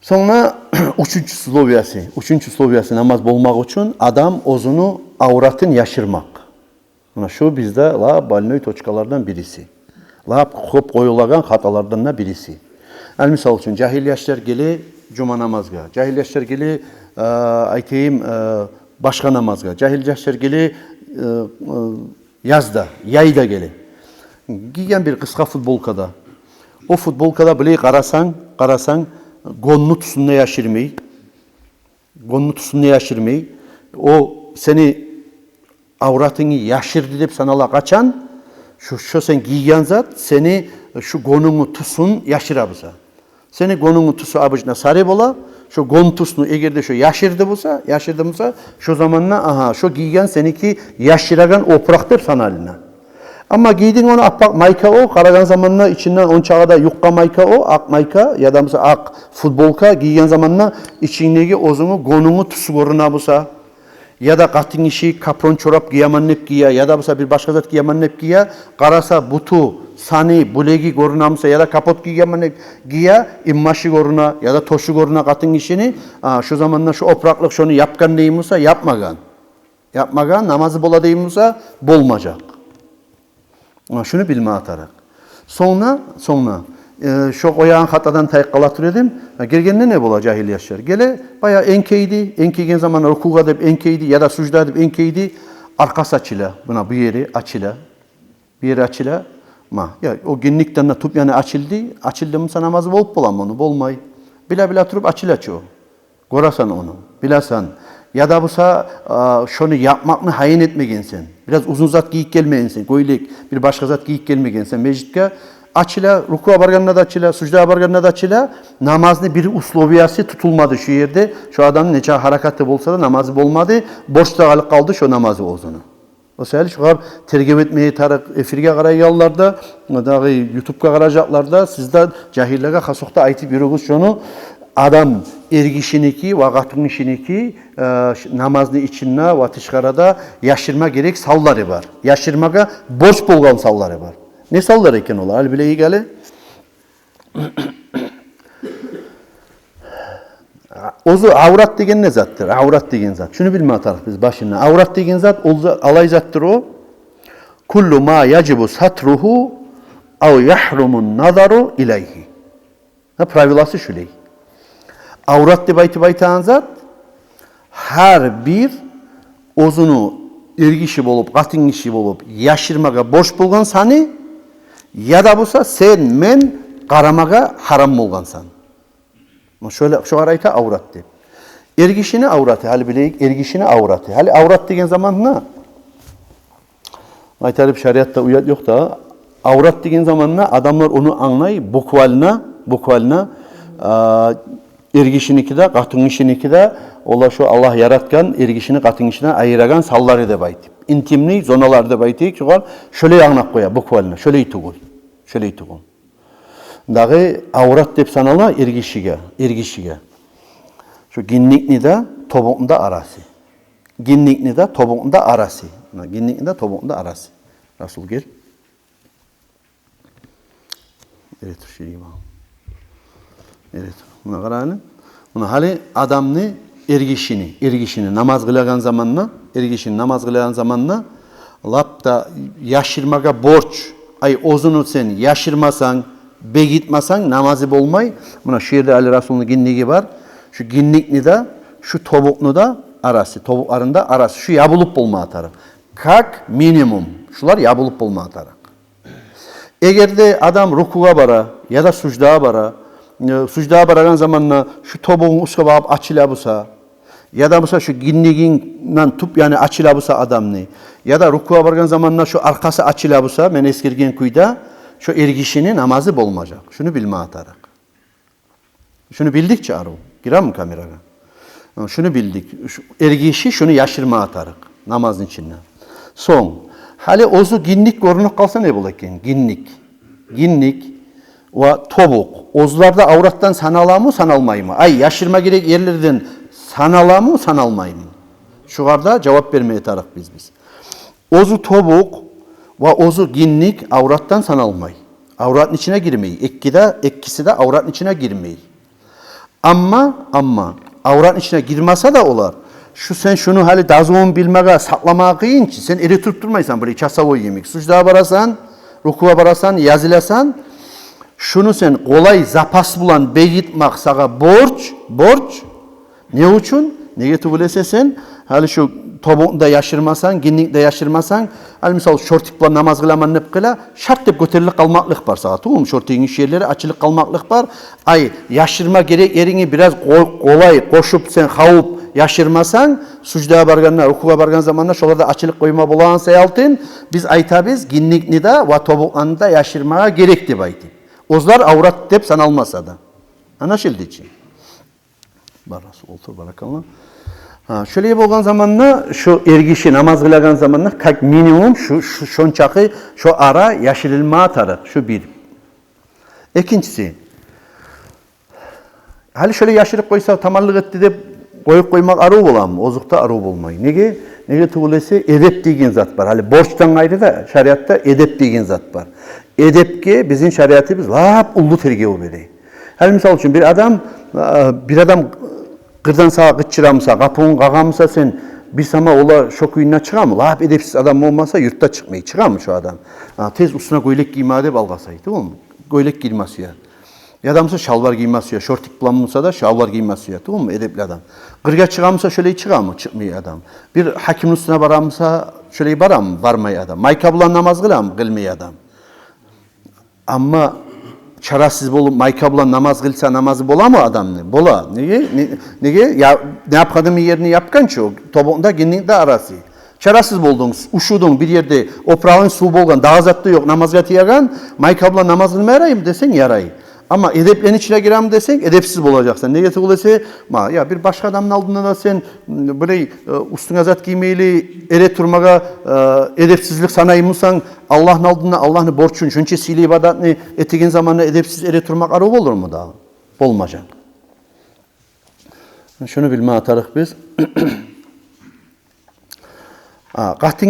[SPEAKER 1] Sonra üçüncü sloviyası namaz bolmak için adam ozunu avratın yaşırmak. Şu bizde la balinoy toçkalardan birisi. La kop koyulagan hatalardan birisi. El misal için cahil yaşlar geli cuma namazga, cahil yaşlar geli aytayım başka namazga, cahil yaşlar geli yazda, yayda geli. Giygen bir kıska futbolkada. O futbolkada bile karasan, gonnu tusunna yaşırmayı, o seni avratını yaşırdı deyip sanala kaçan, şu sen giygen zat, seni şu gonunu tusun yaşırabısa. Seni gonunu tusu abıcına sarı bola, şu gon tusunu eğer de şu yaşırdı bulsa, şu zamanla şu giygen seninki yaşıragan opraktır sanalına. Ama giydin onu appak mayka o, karagan zamanla içinden on çağda yukka mayka o, ak mayka ya da mesela ak futbolka giygen zamanla içindeki ozunu gonunu tusu goruna bulsa. Ya da katın işi kapron çorap giyamanıp giya ya da mesela bir başka zat giyamanıp giya, karasa butu, sani, bulegi gorunamsa ya da kapot giyamanıp giya, immaşı goruna ya da toşu goruna katın işini şu zamanla şu opraklık şunu yapkan deyimsa yapmagan. Namazı bola deyimsa bolmayacak. Şunu bilme atarak. Sonra şu oyağın hatadan tayık kalatır edim. Gelgende ne bola cahil yaşlar? Gele bayağı enkeygen zaman rukuga edip enkeydi ya da sucda edip enkeydi. Arkası açıla. Buna bu yeri açıla. Ya o günlükten de tup yani açıldı mı sana namazı bolup bolam onu bolmay. Bila turup açıl o. Gorasan onu. Bilasan. Ya da busa şunu yapmakını hayin etmegensen. Biraz uzun zat giyik gelmeyensen. Goylik bir başka zat giyik gelmegensen. Mecitke açıla, rukuğa barganına da açıla, sucdaya barganına da açıla. Namazını bir usloviyası tutulmadı şu yerde. Şu adamın neçe harekatı bolsa da namazı bolmadı. Boşta kalıp kaldı şu namazı ozunu. O sayılı şu kadar tergip etmeyi tarık efirge karayallarda, YouTube'ga karayacaklarda, sizde cahillerine hasokta aytip yürüyoruz şunu. Adam ergişiniki, vakatın işiniki, namazını içinne, vatışkarada yaşırma gerek salları var. Yaşırmaga borç bolgan salları var. Ne salları iken olar? Hal bile iyi gele. Ozu avrat degen ne zattır? Avrat degen zat. Şunu bilme atarız biz başına. Avrat degen zat alay zattır o. Kullu ma yacibu satruhu av yahrumun nazaru ileyhi. Pravilası şöyle. Avrat de baytağın zat her bir ozunu ergişi bolup, katın işi bolup, yaşırmaga boş bulgan sani ya da busa sen men qaramaga haram bolgan san. Şöyle şu arayta avrat de. Ergişini avratı, hali bileyik ergişini avratı. Hali avrat degen zaman ne? Aytarıp şeriatta uyat yok da avrat degen zamanla adamlar onu anlay bukvalna ergişiniki de, katın işiniki de ola şu Allah yaratgan ergişini katın işine ayıragan salları da baytip. İntimli zonalar da baytip. Şöyle yağnak koya bukvalna. Şöyle ituğul. Dağı avrat dep sanala ergişige. Şu ginnikni de tobuğunda arası. Rasul gel. Evet, Evet, buna qarayın. Buna hali adamını ergişini namaz kılagan zamanla lapta yaşırmaga borç. Ay ozunu sen yaşırmasan, begitmasan namazı bolmay. Buna şiirde Ali Rasul'un ginniği var. Şu ginnikni de, şu tobuknu da tobuklarında arası. Şu yabılıp bolma atarı. Kak minimum. Şular yabılıp bolma atarı. Eğer de adam rukuğa bara ya da sucdaya bara, sucdaya baragan zamanla şu tobuğun uska bağıp açıla busa, ya da busa şu ginniğinden tup yani açıla busa adamını, ya da rukuğa baragan zamanla şu arkası açıla busa, men eskirgen kuyda, şu ergişini namazı bolmayacak. Şunu bilme atarak. Şunu bildikçe arı. Girer mi kameraga? Şunu bildik. Şu ergişi şunu yaşırma atarak. Namazın içinden. Son. Hali ozu ginnik görünüp kalsa ne bulakken? Ginnik ve tobuk. Ozlarda avrattan sanala mı sanalmayı mı? Ay yaşırma gerek yerlerden sanala mı sanalmayı mı? Şu kadar cevap vermeye tarak biz. Ozu tobuk ve ozu ginnik avrattan sanalmayı. Avratın içine girmeyi. Ekkisi de avratın içine girmeyi. Ama avratın içine girmese de olar. Sen şunu hali dazıvun bilmeye saklamağa kıyın ki sen eri tutturmaysan böyle çasavoy yemek. Sucdaya barasan, rukuğa barasan, yazılasan şunu sen kolay zapas bulan beyitmak sağa borç. Ne için? Ne getibulese sen hali şu tobuğunda yaşırmasan, ginnikde yaşırmasan hali misal şortikla namaz kılaman nep kıla şart dep göterilik kalmaklık var sağa. Tamam mı? Şortiğin iş yerleri açılık kalmaklık var. Ay yaşırma gerek yerini biraz kolay koşup sen havup yaşırmasan, sucdaya barganlar, rukuğa bargan zamanlar şolarda açılık koyma bolan sayaltın. Biz aytabiz ginnikni de ve tobuklarını da yaşırmaya gerekti bayti. Ozlar avrat dep sanalmasa da. Anlaşıldı için. Barası otur barakallah. Şöyle bolgan zamanla şu ergişi namaz kılagan zamanla kak minimum şu şonçakı şu ara yaşırılma atarı. Şu bir. İkincisi. Hali şöyle yaşırıp koysa tamallık etti de koyup koymak arı olam, ozukta arı olmayı. Nege tuğulesi edep degen zat var. Hali borçtan ayrı da şeriatta edep degen zat var. Edepke bizim şeriatımız lap ullu tergev verey. Hali misal için bir adam kırdan sağa gıçıramsa, kapının kağamsa sen bir sama ola şokuyuna çıkar mı? Lap edepsiz adam olmasa yurtta çıkmayı çıkar mı şu adam? Tez üstüne göylek giymade balgasaydı, tamam mı? Göylek giymesi ya. Ya adamsa şalvar giymesi ya, şortik bulanmışsa da şalvar giymesi ya, tamam mı? Edepli adam. Kırga çıkarmışsa şöyle çıkar mı? Çıkmıyor adam. Bir hakimin üstüne varamsa şöyle varam mı? Varmıyor adam. Mayka bulan namaz kılar mı? Kılmıyor adam. Ama çarasiz bolup mayka bulan namaz kılsa namazı bola mı adam ne? Bola. Nege? Ya ne yapmadığımı yerini yapkan çok. Tobuğunda gindiğinde arası. Çarasiz boldun, uşudun bir yerde oprağın su bolgan, daha zatlı yok namazga tiyagan, mayka bulan namaz kılmayarayım desen yarayı. Ama edeplerin içine girem desen edepsiz bolacaksın. Ne getir olası? Ya bir başka adamın aldığında da sen böyle üstüne zat giymeyli, ere turmaga edepsizlik sanayımırsan Allah'ın aldığında Allah'ın borçun, çünkü sili ibadatını etigin zamanında edepsiz ere turmak arı olur mu daha? Olmayacak. Şunu bilme atarık biz. Qatın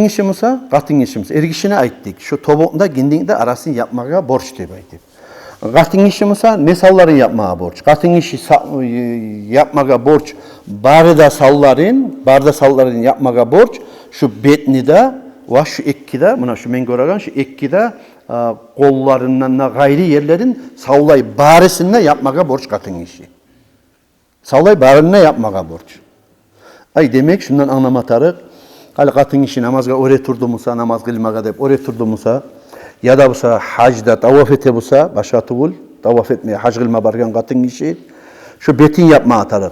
[SPEAKER 1] işimiz. Ergişine aittik. Şu tobuğunda gindiğinde arasını yapmaya borç diye aittik. Qatın işimiz ne salların yapmaya borç. Qatın işi yapmaya borç. Barda salların yapmaya borç. Şu betnide ve şu ekkide, buna şu men görəgan şu ekkide kollarından gayri yerlerin savlay barısında yapmaya borç qatın işi. Savlay barına yapmaya borç. Ay demek şundan anlamatarıq. Hali qatın işi namazga öğreturdumusa, namaz kılmaga dep öğreturdumusa, ya da busa hacda tavaf ete busa, başka tuğul, tavaf etmeye, hac kılma bargan qatın işi, şu betin yapma atarıq.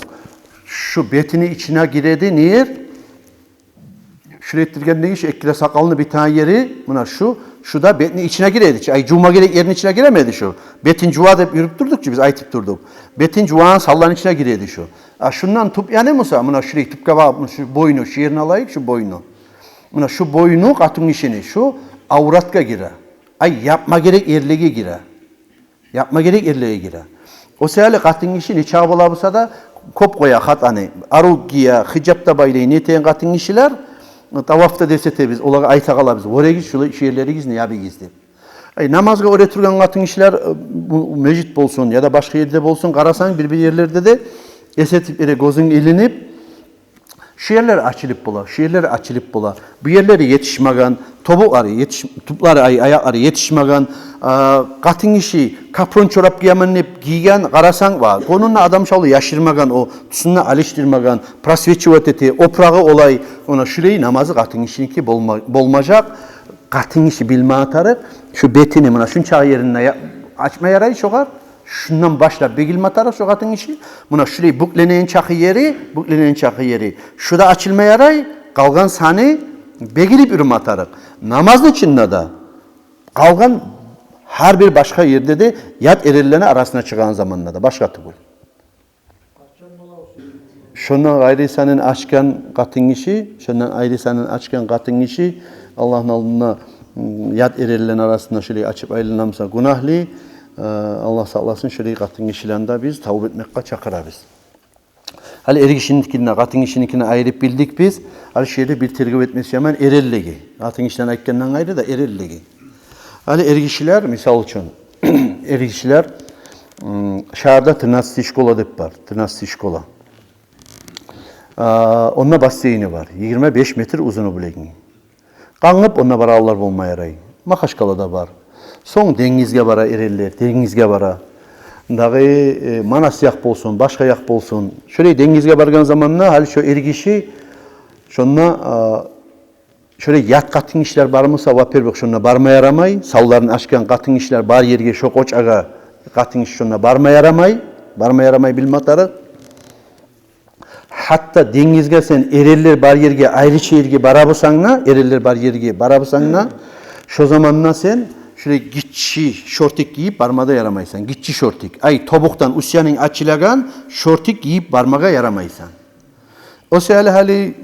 [SPEAKER 1] Şu betini içine giredi, niye? Şuraya ettirgen ne iş? Ekkide sakalını bir tane yeri, buna şu da betini içine giredi. Ay cuma gerek yerin içine giremedi şu. Betin cuva deyip yürüp durduk ki biz aytıp durduk. Betin cuvanın salların içine giredi şu. Şundan tup yani musa, buna şurayı tıpka bak, şu boynu, şu yerini alayık şu boynu. Buna şu boynu katın işini, şu avratka gire. Ay yapma gerek yerliğe gire. Yapma gerek yerliğe gire. O sebeple katın işini çabalabısa da kop koya hatanı, aruggiya, hicapta baylayı neteyen katın işiler, tavafta dese biz, olarak aytaqala biz, oraya git şu yerleri gizli, ya bir gizli. Namazga öğretirgen katın işler, bu mecit bolsun ya da başka yerde bolsun, karasan bir yerlerde de esetip gözün ilinip, şu yerler açılıp bula, bu yerleri yetişmagan, tupları ayakları yetişmagan, katın işi, kapron çorap giyamanıp giygen karasan var. Onunla adam şalı yaşırmagan, o tusunla alıştırmagan, prasveçivateti, oprağı olay, ona şurayı namazı katın işinki bolmacak, katın işi bilme atarı, şu betini, buna şun çağ yerine açma yarayı şokar. Şundan başla begilme atarı şu katın işi. Buna şurayı bukleneyen çakı yeri. Şurada açılma yaray, kalgan sani begilip ürüm atarıq. Namazın içinde de kalgan her bir başka yerde de yat erillerine arasına çıkan zamanında da başka tıbıl. Şundan ayrı senin açkan katın işi, Allah'ın aldığına yat erillerinin arasında şurayı açıp ayrılamsa günahlı. Allah sağlasın şurayı katın işlerinde biz tavuk etmekle çakırarız. Hali ergişinikine, katın işinikine ayırıp bildik biz. Hali şehirde bir tergip etmesi hemen erelligi. Katın işten ayıkkenden ayrı da erelligi. Hali ergişiler, misal için, ergişiler şehirde tırnaslı şkola deyip var. Tırnaslı şkola. Onunla baseyini var. 25 metre uzunu bileğin. Kanıp onunla barağlar olmaya yarayı. Makaşkala'da var. Son dengizge bara ereller, dengizge bara. Dağı Manas yak bolsun, başka yak bolsun. Şöyle dengizge bargan zamanla hal şu ergişi şonna şöyle yat katın işler barmısa vaperbek şonna barma yaramay. Salların açkan katın işler bar yerge şok oçaga katın iş şonna barma yaramay bilmatarı. Hatta dengizge sen ereller bar yerge ayrıca yerge barabısanna, şu zamanla sen şöyle gitçi şortik giyip barmada yaramaysan. Gitçi şortik. Ay tobuktan usyanın açılagan şortik giyip barmaga yaramaysan. O sebeple hali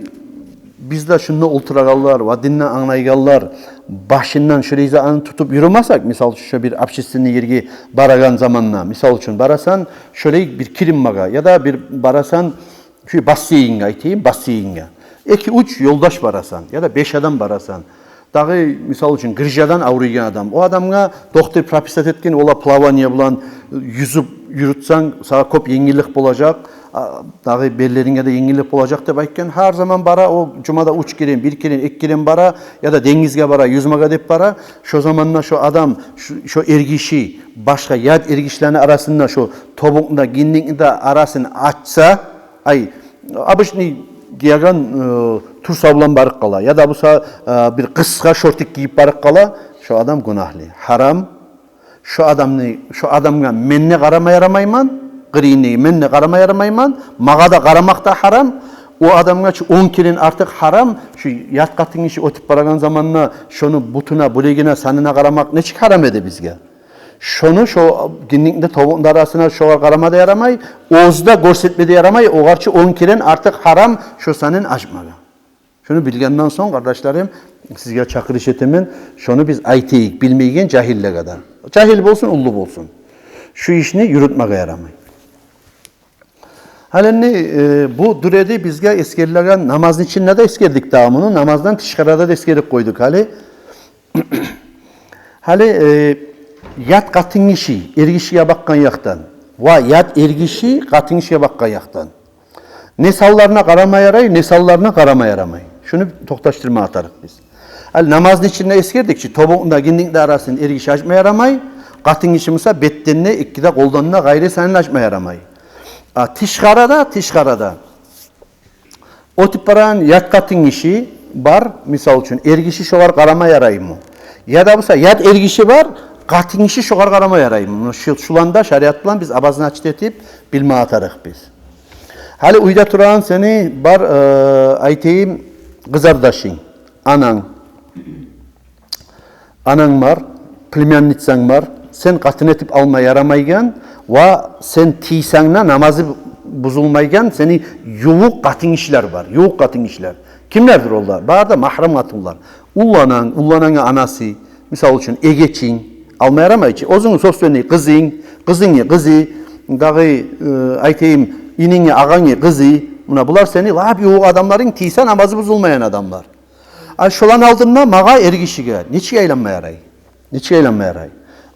[SPEAKER 1] bizde şunu ultragallar, vadinle anlaygallar, başından şöyle izahını tutup yürümezsek, misal şu bir abşistinli yergi baragan zamanla, misal için barasan şöyle bir kirimmaga ya da bir barasan şu basiyinga. 2-3 yoldaş barasan ya da 5 adam barasan. Dağı misal için Gırjadan avruyan adam. O adamga doktor propisat etken ola plavanya bulan yüzüp yürütsen sana kop yengillik olacak. Dağı bellerine de yengillik olacak da bayken her zaman bara o cumada 3 kirin, 1 kirin, 2 kirin bara ya da dengizge bara, yüzmaga dep bara. Şu zamanla şu adam şu ergişi başka yad ergişlerini arasında şu tobuğunda gindiğinde arasını açsa ay abışni giyagan tur sablan barık kala ya da bu bir kıska şortik giyip barık kala şu adam günahlı. Haram. şu adamga menne qarama yaramayman, qiriyni menne qarama yaramayman, mağa da qaramaq da haram. O adamga 10 kilin artık haram. Şu yatqatın işi ötüp baragan zamanla şonu butuna, bulegine, sanına qaramaq neçik haram edi bizge. Şonu şu ginnikde tovuğun arasına şoğa qarama da yaramay, ozda görsetmede yaramay, oğarçı 10 kilin artık haram şu senin açmalı. Şunu bilgenden son kardeşlerim, sizge çakırış etemin, şunu biz ayteyik, bilmeygen cahille kadar. Cahil bolsun, ullu bolsun. Şu işini yürütmeye yaramay. Halini bu duredi bizge eskerlerden namazın içinde de eskerdik dağımını, namazdan tişkarada da eskerdik koyduk hali. Yat qatın işi, ergişiye bakkan yaktan. Yat ergişi, qatın işiye bakkan yaktan. Ne sallarına qarama yaray, ne sallarına qarama yaramay. Şunu toqtaştırma atarıq biz. Namazın içinde eskerdik ki, tobuğunda, gindikde arasını ergişi açma yaramay, qatın işi mısa bettenine, ikkide qoldanına gayri senin açma yaramay. Tişkarada. O tip paran yat qatın işi var, misal için, ergişi şoğar qarama yaray mı? Ya da bu yat ergişi var, qatın işi şoğar qarama yaray mı? Şulanda, şariatla biz abazını açtı etip, bilme atarıq biz. Hali uyda turan seni bar ayteyim kızardaşın, anan var, plemianitsan var, sen qatın etip alma yaramaygan ve sen tiysanla namazı bozulmaygan seni yuvuq qatın işler var, yuvuq qatın işler. Kimlerdir onlar? Barda mahram qatınlar. Ullanana anası, misal için egeçin, alma yaramayçı. Ozunu sosyonu kızın, kızı, dağı ayteyim inini, ağanı, kızı, bunlar seni lab yuvuq adamların tiysa namazı bozulmayan adamlar. Şolan aldığında mağa ergişige, niçin eylenme yaray?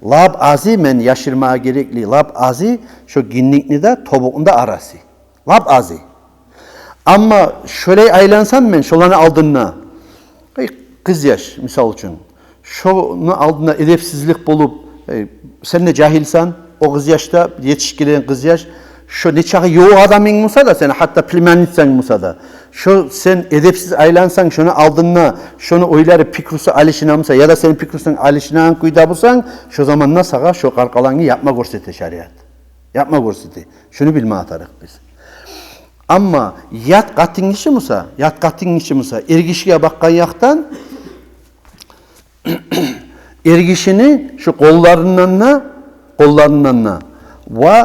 [SPEAKER 1] Lab azı men yaşırmaya gerekli, lab azı şu ginnikni de tobuğunda arası. Lab azı. Ama şöyle aylansan men şolanı aldığında, kız yaş misal için, şunu aldığında edepsizlik bulup, sen de cahilsan, o kız yaşta yetişkilerin kız yaş, şu neçağı yoğu adamın musa da sen hatta plimanitsen musa da. Şu sen edepsiz aylansan şunu aldığında şunu oyları pikrusu alişina musa ya da senin pikrusun alişina kuyda bulsan şu zaman nasıl şu karkalanı yapma görsete şariat. Yapma görsete. Şunu bilme atarıq biz. Ama yat qatın işi musa ergişiye bakkan yaktan ergişini şu kollarından ve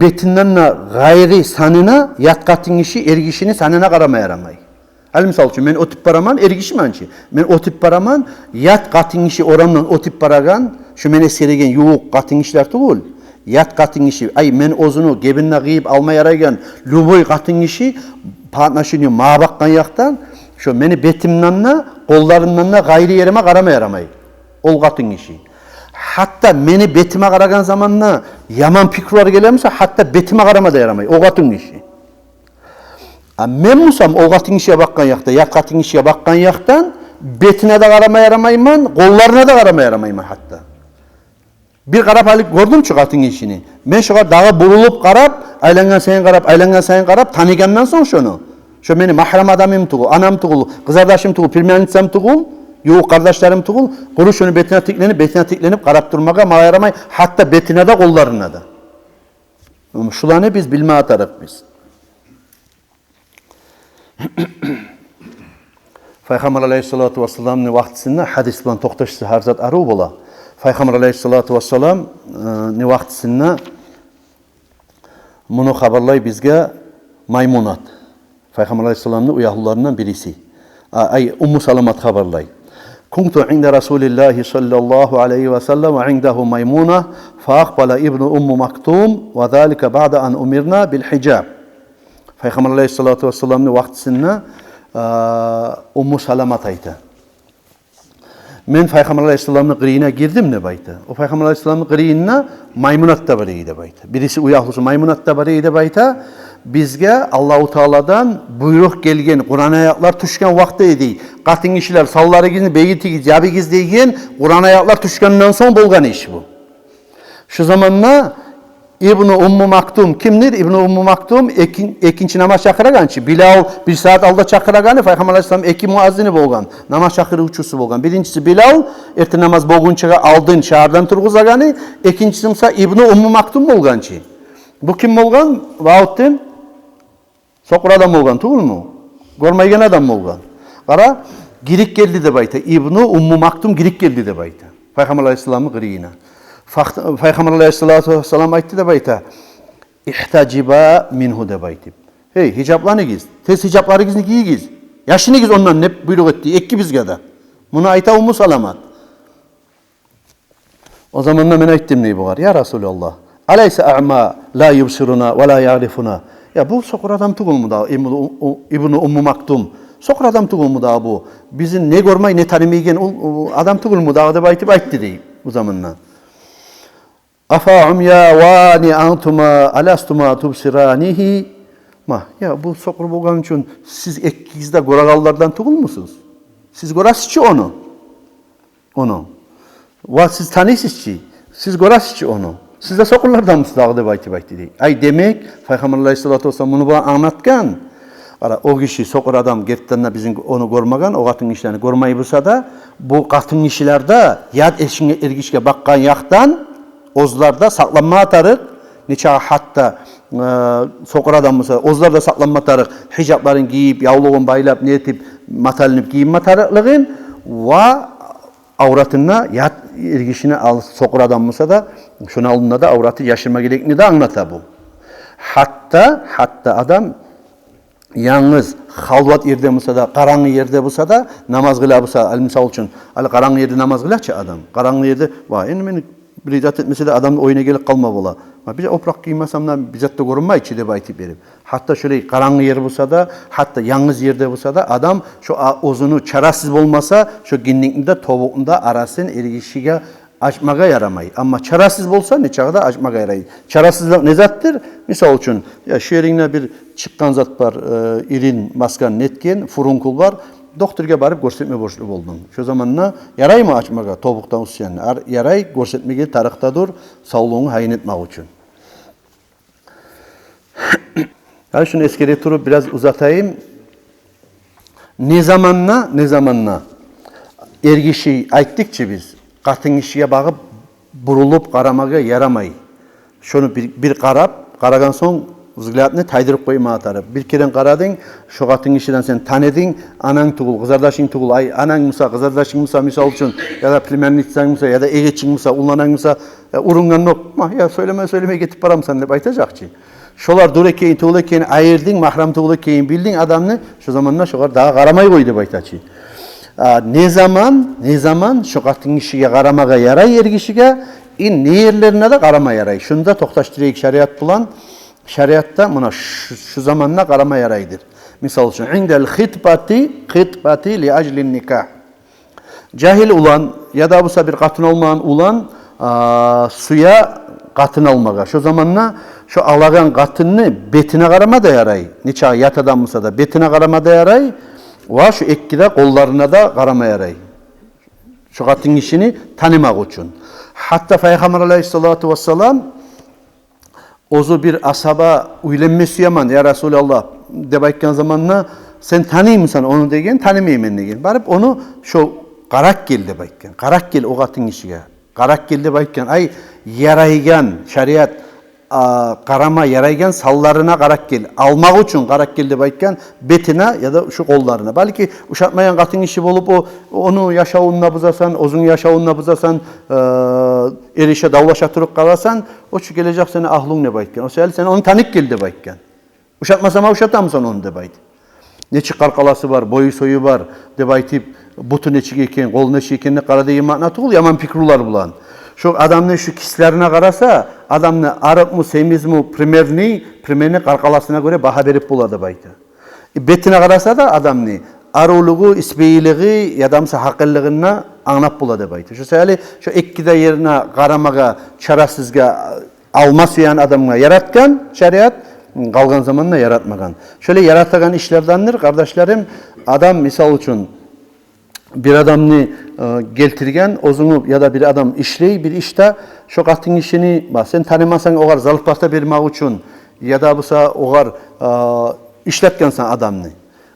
[SPEAKER 1] betinden gayri sanına yat qatın işi ergişini sanına qarama yaramay. Misal için men o tip paraman ergişi mançı. Men o tip paraman yat qatın işi oramdan o tip paragan şu men eskeregen yuvuq qatın işler tuğul. Yat qatın işi men ozunu gebinne qıyıp alma yaraygan luboy qatın işi partnaşını mağa bakkan yaktan şu meni betimden kollarından gayri yerime qarama yaramay. Ol qatın işi. Hatta meni betime qaragan zamanla yaman pikrular gelemse hatta betime qarama da yaramay. O qatın işi. Men musam o qatın işe bakkan yakta, yat qatın işe bakkan yaktan betine de qarama yaramayman, kollarına da qarama yaramayman hatta. Bir qarap alik gördüm şu qatın işini. Men şoğa dağı burulup qarap, aylangan sayın qarap, tanıgandan son şunu. Şu meni mahram adamım tuğul, anam tuğul, kızardaşım tuğul, pirmenitsem tuğul, yoğuk kardeşlerim tuğul, kuru şunu betine tiklenip qarap durmağa mağa yaramay, hatta betine de kollarına da. Şulanı biz bilme atarıq biz. Peygamber aleyhissalatu vesselam'ın vaktisinde hadis bilan to'xtashsa harzat arı bola. Peygamber aleyhissalatu vesselam ne vaktisinde bunu haberlay bizge Maymunat. Peygamber aleyhissalam'ın uyahlılarından birisi. Ummu Salamat haberlay. Kuntu inde Resulillahi sallallahu aleyhi ve sellem ve indehu Maymuna fa akbala ibnu Ummu Maktum ve zalika ba'da an umirna bil hicab. Peygamber aleyhissalatu vesselam'ın vaktisinde Ummu Salamat aydı. Men Peygamber aleyhissalam'ın qiriyine girdim ne baytı. O Peygamber aleyhissalam'ın qiriyine Maymunat da biriydi baytı. Birisi uyahlısı Maymunat da biriydi baytı. Bizge Allahu Teala'dan buyruk gelgen, Kur'an ayaklar tuşkan vaktiydi. Qatın işler, salları gizli, beygitigiz, yabi gizleygen, Kur'an ayaklar tuşkandan son bolgan iş bu. Şu zamanla İbn-i Ummu Maktum kimdir? İbn-i Ummu Maktum ekinci namaz çakıragançı. Bilal bir saat alda çakıraganı Peygamber Aleyhisselam eki muazzini bolgan. Namaz çakırıcısı bolgan. Birincisi Bilal erti namaz boğunçaga aldın şahardan turguzaganı. İkincisi ise İbn-i Ummu Maktum bolgançı. Bu kim bolgan? Vaattin sokur adam bolgan, tuğul mu? Görmeygen adam bolgan. Qara girik geldi de bayta. İbn-i Ummu Maktum girik geldi de bayta. Peygamber Aleyhisselam'ı qırıyına. Peygamber Aleyhisselatü Vesselam aytti de bayta. İhtaciba minhu de baytib. Hey hicaplarını giz. Tez hicapları gizni giyiz. Yaşını giz ondan ne buyruk etti. Ekki bizge de. Bunu ayta Ummu Salamat. O zaman da ben ayttim neyi bu var? Ya Resulallah. Aleyse a'ma la yubsiruna ve la ya'rifuna. Ya bu sokur adam tuğul mu da İbn-i Ummu Maktum. Sokur adam tuğul mu da bu. Bizim ne görmeyi ne tanımaygen adam tuğul mu da baytib aytti deyip bu zamanla. Afa umyavani antuma alastuma tubsiranihi. Ya bu sokur bolgan üçün siz ekkizde goragallardan tuğul musunuz? Siz gorasçı onu. Va siz tanıysızçı. Siz gorasçı onu. Siz de sokurlardan mısınız dağda bayti deyip. Ay demek Peygamber Aleyhisselatü Vesselam bunu bana anlatkan. O kişi sokur adam gettenle bizim onu görmegen, o katın işlerini görmeyi bulsa da bu katın işlerde yad eşine ergişke bakkan yaktan ozlarda saklanma atarık. Neçe hatta sokur adam mısa ozlarda saklanma atarık. Hicapların giyip, yavluğun baylap, ne etip, matalinip giyinme atarıklığın ve avratına yad ergişine al sokur adam mısa da şuna alında da avratı yaşırma gerektiğini de anlata bu. Hatta adam yalnız halvat yerde bulsa da, karanlık yerde bulsa da namaz kıla bulsa, al-misal için karanlık yerde namaz kılaçı adam. Karanlık yerde, beni bir icat etmesi de adamın oyuna gelip kalma bola. Bize oprak giymesem de bizzat da görünme içi de baytip verip. Hatta şöyle karanlık yer bulsa da, hatta yalnız yerde bulsa da adam şu ozunu çarasız olmasa, şu ginlikinde, tovuğunda arasın erişiğe açmağa yaramayı. Ama çarasız bolsa ne çağda açmağa yarayı. Çarasızlık ne zattır? Misal için ya şu yerine bir çıkkan zat var, irin maskan netken, furunkul var. Doktorga barıp görsetme borçlu boldum. Şu zamanla yaray mı açmağa tobuktan usyanı? Yaray görsetmege tarıkta dur, sağlığını hayin etmek için. Yani şunu eskere turup biraz uzatayım. Ne zamanla ergişi ayttıkça biz katın işiye bakıp burulup karamağa yaramayı. Şunu bir karagan son zıglatını taydırıp koyma atarı. Bir kere karadın, şu katın işiden sen tanedin, anan tuğul, kızardaşın tuğul, ay anan mısa, kızardaşın mısa misal için, ya da plimenliksen mısa, ya da egeçin mısa, ullanan mısa, urungan yok. Ya söyleme getip param sen de baytacakçı. Şolar dur ekeyin, tuğul ekeyin, ayırdın, mahram tuğul ekeyin, bildin adamını, şu zamanla şolar daha karamayı koydu baytacı. Ne zaman şu katın işiye karamağa yaray ergişiğe, ne yerlerine de karama yaray. Şunda toktaştırıyık şeriat bulan, şeriatta buna şu zamanla karama yaraydır. Misal için, indel khitbati li ajlin nikah. Cahil olan ya da bu bir katın olmayan olan suya katın almağa. Şu zamanla şu alağan katını betine karama da yaray. Niçe yat adamısa da betine karama da yaray. Ve şu ekkide kollarına da karama yaray. Şu katın işini tanımak için. Hatta Peygamber Aleyhisselatü Vesselam ozu bir asaba uylenmesi yaman ya Resulallah debayken zamanla sen tanıyım mısın onu degen tanımayayım ben degen. Barıp onu şu karak gel debayken. Karak gel o katın işine. Karak gel debayken ay yaraygan şeriat karama yaraygan sallarına karak gel. Almak için karak gel debayken betine ya da şu kollarına. Belki uşatmayan katın işi bulup onu yaşavunla buzasan, ozun yaşavunla buzasan, erişe davlaşa turup kalasan, o şu gelecek seni ahlun ne baytken. O sen onu tanık gel debayken. Uşatmasama uşatamsan onu debayt. Neçik karkalası var, boyu soyu var, debaytip butu neçik eken, kol neçik eken ne kara deyin makna tuğul, yaman pikrular bulan. Şu adamın şu kislerine karasa, adamın arık mı, semiz mi, primerini karkalasına göre baha verip buladı baytı. Betine karasa da adam ne? Aruluğu, isbeyliği, yadamsa hakillığına anlap buladı baytı. Şu sayılı, şu ekkide yerine karamağa, çarasızga almasıyan adamına yaratkan şeriat, kalgan zamanla yaratmagan. Şöyle yaratgan işlerdendir kardeşlerim, adam misal için bir adamını geltirgen ozunu ya da bir adam işley bir işte şu katın işini sen tanımasan oğar zalıpata vermek için ya da busa oğar işletkensen adamını.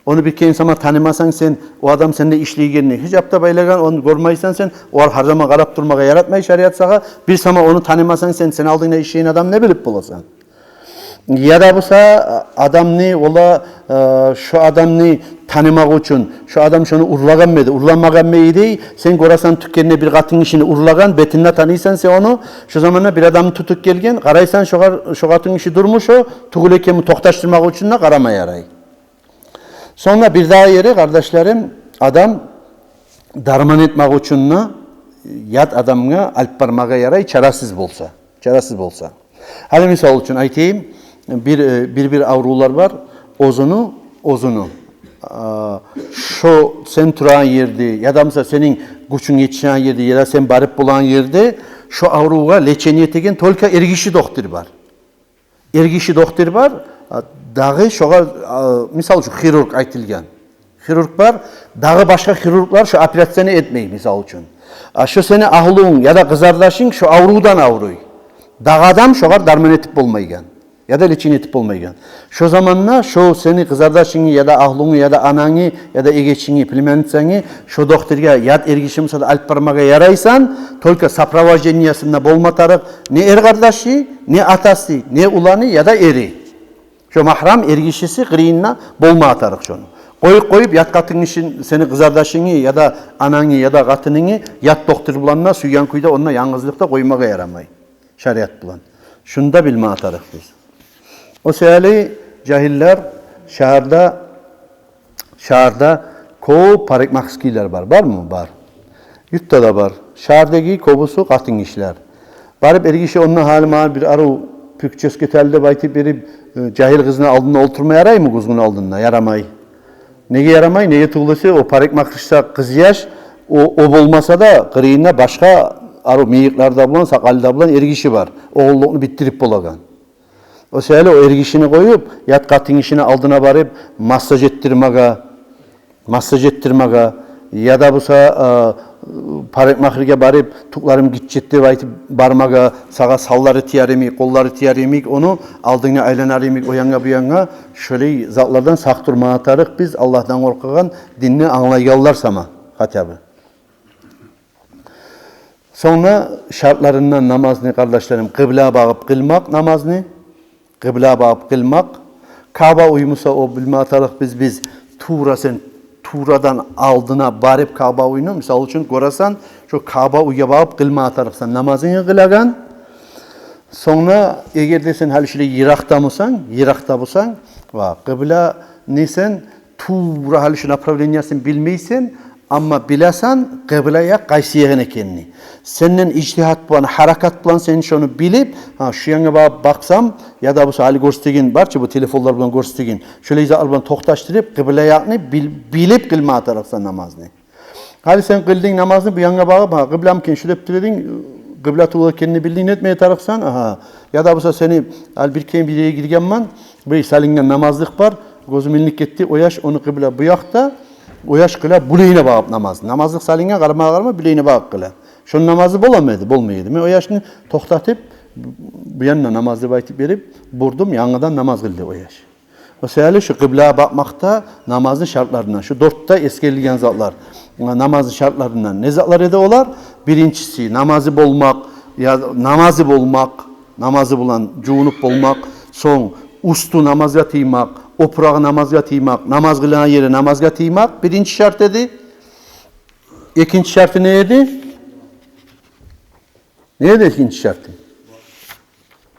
[SPEAKER 1] Onu bir kez ama tanımasan sen o adam seninle işleygenini hiç yapta baylagan onu görmeysen sen oğar her zaman karap durmaya yaratmayı şeriat sağa bir sama onu tanımasan sen aldığında işleyen adam ne bilip bulasan. Ya da busa adam ne ola şu adam ne tanımak için şu adam şunu urlagan mıydı? Urlanmagan mıydı? Sen görasan tükkenine bir katın işini urlagan betinle tanıysan sen onu şu zamanla bir adamı tutup gelgen karaysan şu katın işi durmuş o tuğulekemi toktaştırmak için de karama yaray. Sonra bir daha yeri kardeşlerim adam darman etmek için yat adamına alp parmağa yaray çaresiz bolsa. Hadi misal için aytayım bir avrular var ozunu şu sen turan yerde ya da mesela senin güçün yetişen yerde ya da sen barıp bulan yerde şu avruğa leçeniyet egen tolka ergişi doktor var dağı şoğa misal şu xirurg aytılgan xirurg var dağı başka xirurglar şu operasyonu etmeyi misal için şu seni ahluğun ya da kızardaşın şu avrudan avruy dağı adam şoğa darman etip bolmaygan ya da leçin etip olmaygan. Şu zamanla şu seni kızardaşını ya da ahlunu ya da ananı ya da egeçini pilmenitseni şu doktorga yat ergişim sada alp parmağa yaraysan tolka sapravajeniyasında bolmatarık ne er kardeşi ne atası ne ulanı ya da eri. Şu mahram ergişisi kırıyınna bolmatarık şunu. Koyup yat katın için seni kızardaşını ya da ananı ya da katınını yat doktor bulanına suyan kuyda onunla yalnızlıkta koymağa yaramay. Şeriat bulan. Şunu da bilme atarık biz. O seyali cahiller şahırda kov parikmakskiler var mı? Var. Yutta da var. Şahırdaki kovusu katın işler. Barıp ergişi onun halima bir arı pükçeske telde baytip verip cahil kızını aldığında oturma yaray mı kuzgun aldığında? Yaramay. Neye yaramay? Neye tuğlası? O parikmakışsa kız yaş o olmasa da kırıyında başka arı meyiklarda bulan, sakalda bulan ergişi var. Oğulluğunu bittirip bulagan. O seyali o ergişini koyup yat katın işini aldığına barıp masaj ettirmega ya da busa parikmakirge barıp tuklarım gitçetti baytip barmaga sağa salları tiyaremik, kolları tiyaremik onu aldığına aylanaremik o yanga bu yanga şöyle zatlardan sak durma atarık biz Allah'tan korkagan dinini anlaygallar sama hatabı. Sonra şartlarından namazını kardeşlerim kıbla bağıp kılmak namazını kıbla bağıp kılmak Kaaba uymusa o bilme atarık biz Tuğradan aldığına barıp Kaaba uyunu misal için görasan şu Kaaba uya bağıp kılma atarıksan namazını kılagan sonra eğer de sen halişle Irak'ta bulsan kıbla nesen Tuğra halişle направлениясын bilmeysen ama bilasan kıblaya kaysi yeğen ekenini. Senin ictihat bulan, harakat bulan sen şunu bilip, şu yana baksam ya da bu hali göstergen barça bu telefonlar bulan göstergen. Şöyle izah bulan toktaştırıp kıblaya bilip kılma ataraksan namazını. Hali sen kıldığın namazını bu yana bağıp, kıblam ken şöyle yaptırdın, kıbla tuğla kendini bildiğin etmeye taraksan, ya da bu seni bir kere bir yere girgen man, bir salingen namazlık var, gözüm illik etti, o yaş onu kıbla bu yakta, o yaş kıla buleğine bağıp namaz. Namazlık salinge karma buleğine bağıp kıla. Şunun namazı bolmaydı. O yaşını toktatıp bu yanına namazı baytıp verip burdum yanıdan namaz kıldı o yaş. O seyali şu kıblaya bakmakta namazın şartlarından. Şu dörtte eskerligen zatlar. Namazın şartlarından ne zatlar ede olar? Birincisi namazı bolmak, namazı bulan cuğunup bolmak, son ustu namazga tıymak, oprağı namazga tıymak, namaz kılan yeri namazga tıymak birinci şart dedi. İkinci şartı neydi? Neydi ikinci şartı?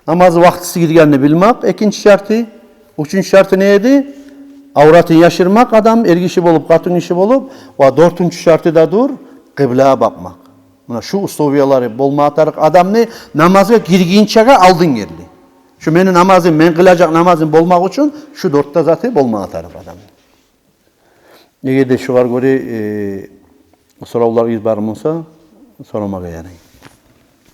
[SPEAKER 1] Namazı vaktisi girgenini bilmek. İkinci şartı. Üçüncü şartı neydi? Avratını yaşırmak adam ergişi bolup, katın işi bolup. Ve dördüncü şartı da dur, kıblaya bakmak. Buna şu ustoviyaları bolma atarık adam ne? Namazga girginçeğe aldın geldi. Şu benim namazım, ben kılacak namazım bolmak için şu dörtte zatı bolma atarık adam. Eğer de şu var göre sorular izbarım olsa soramağa yani.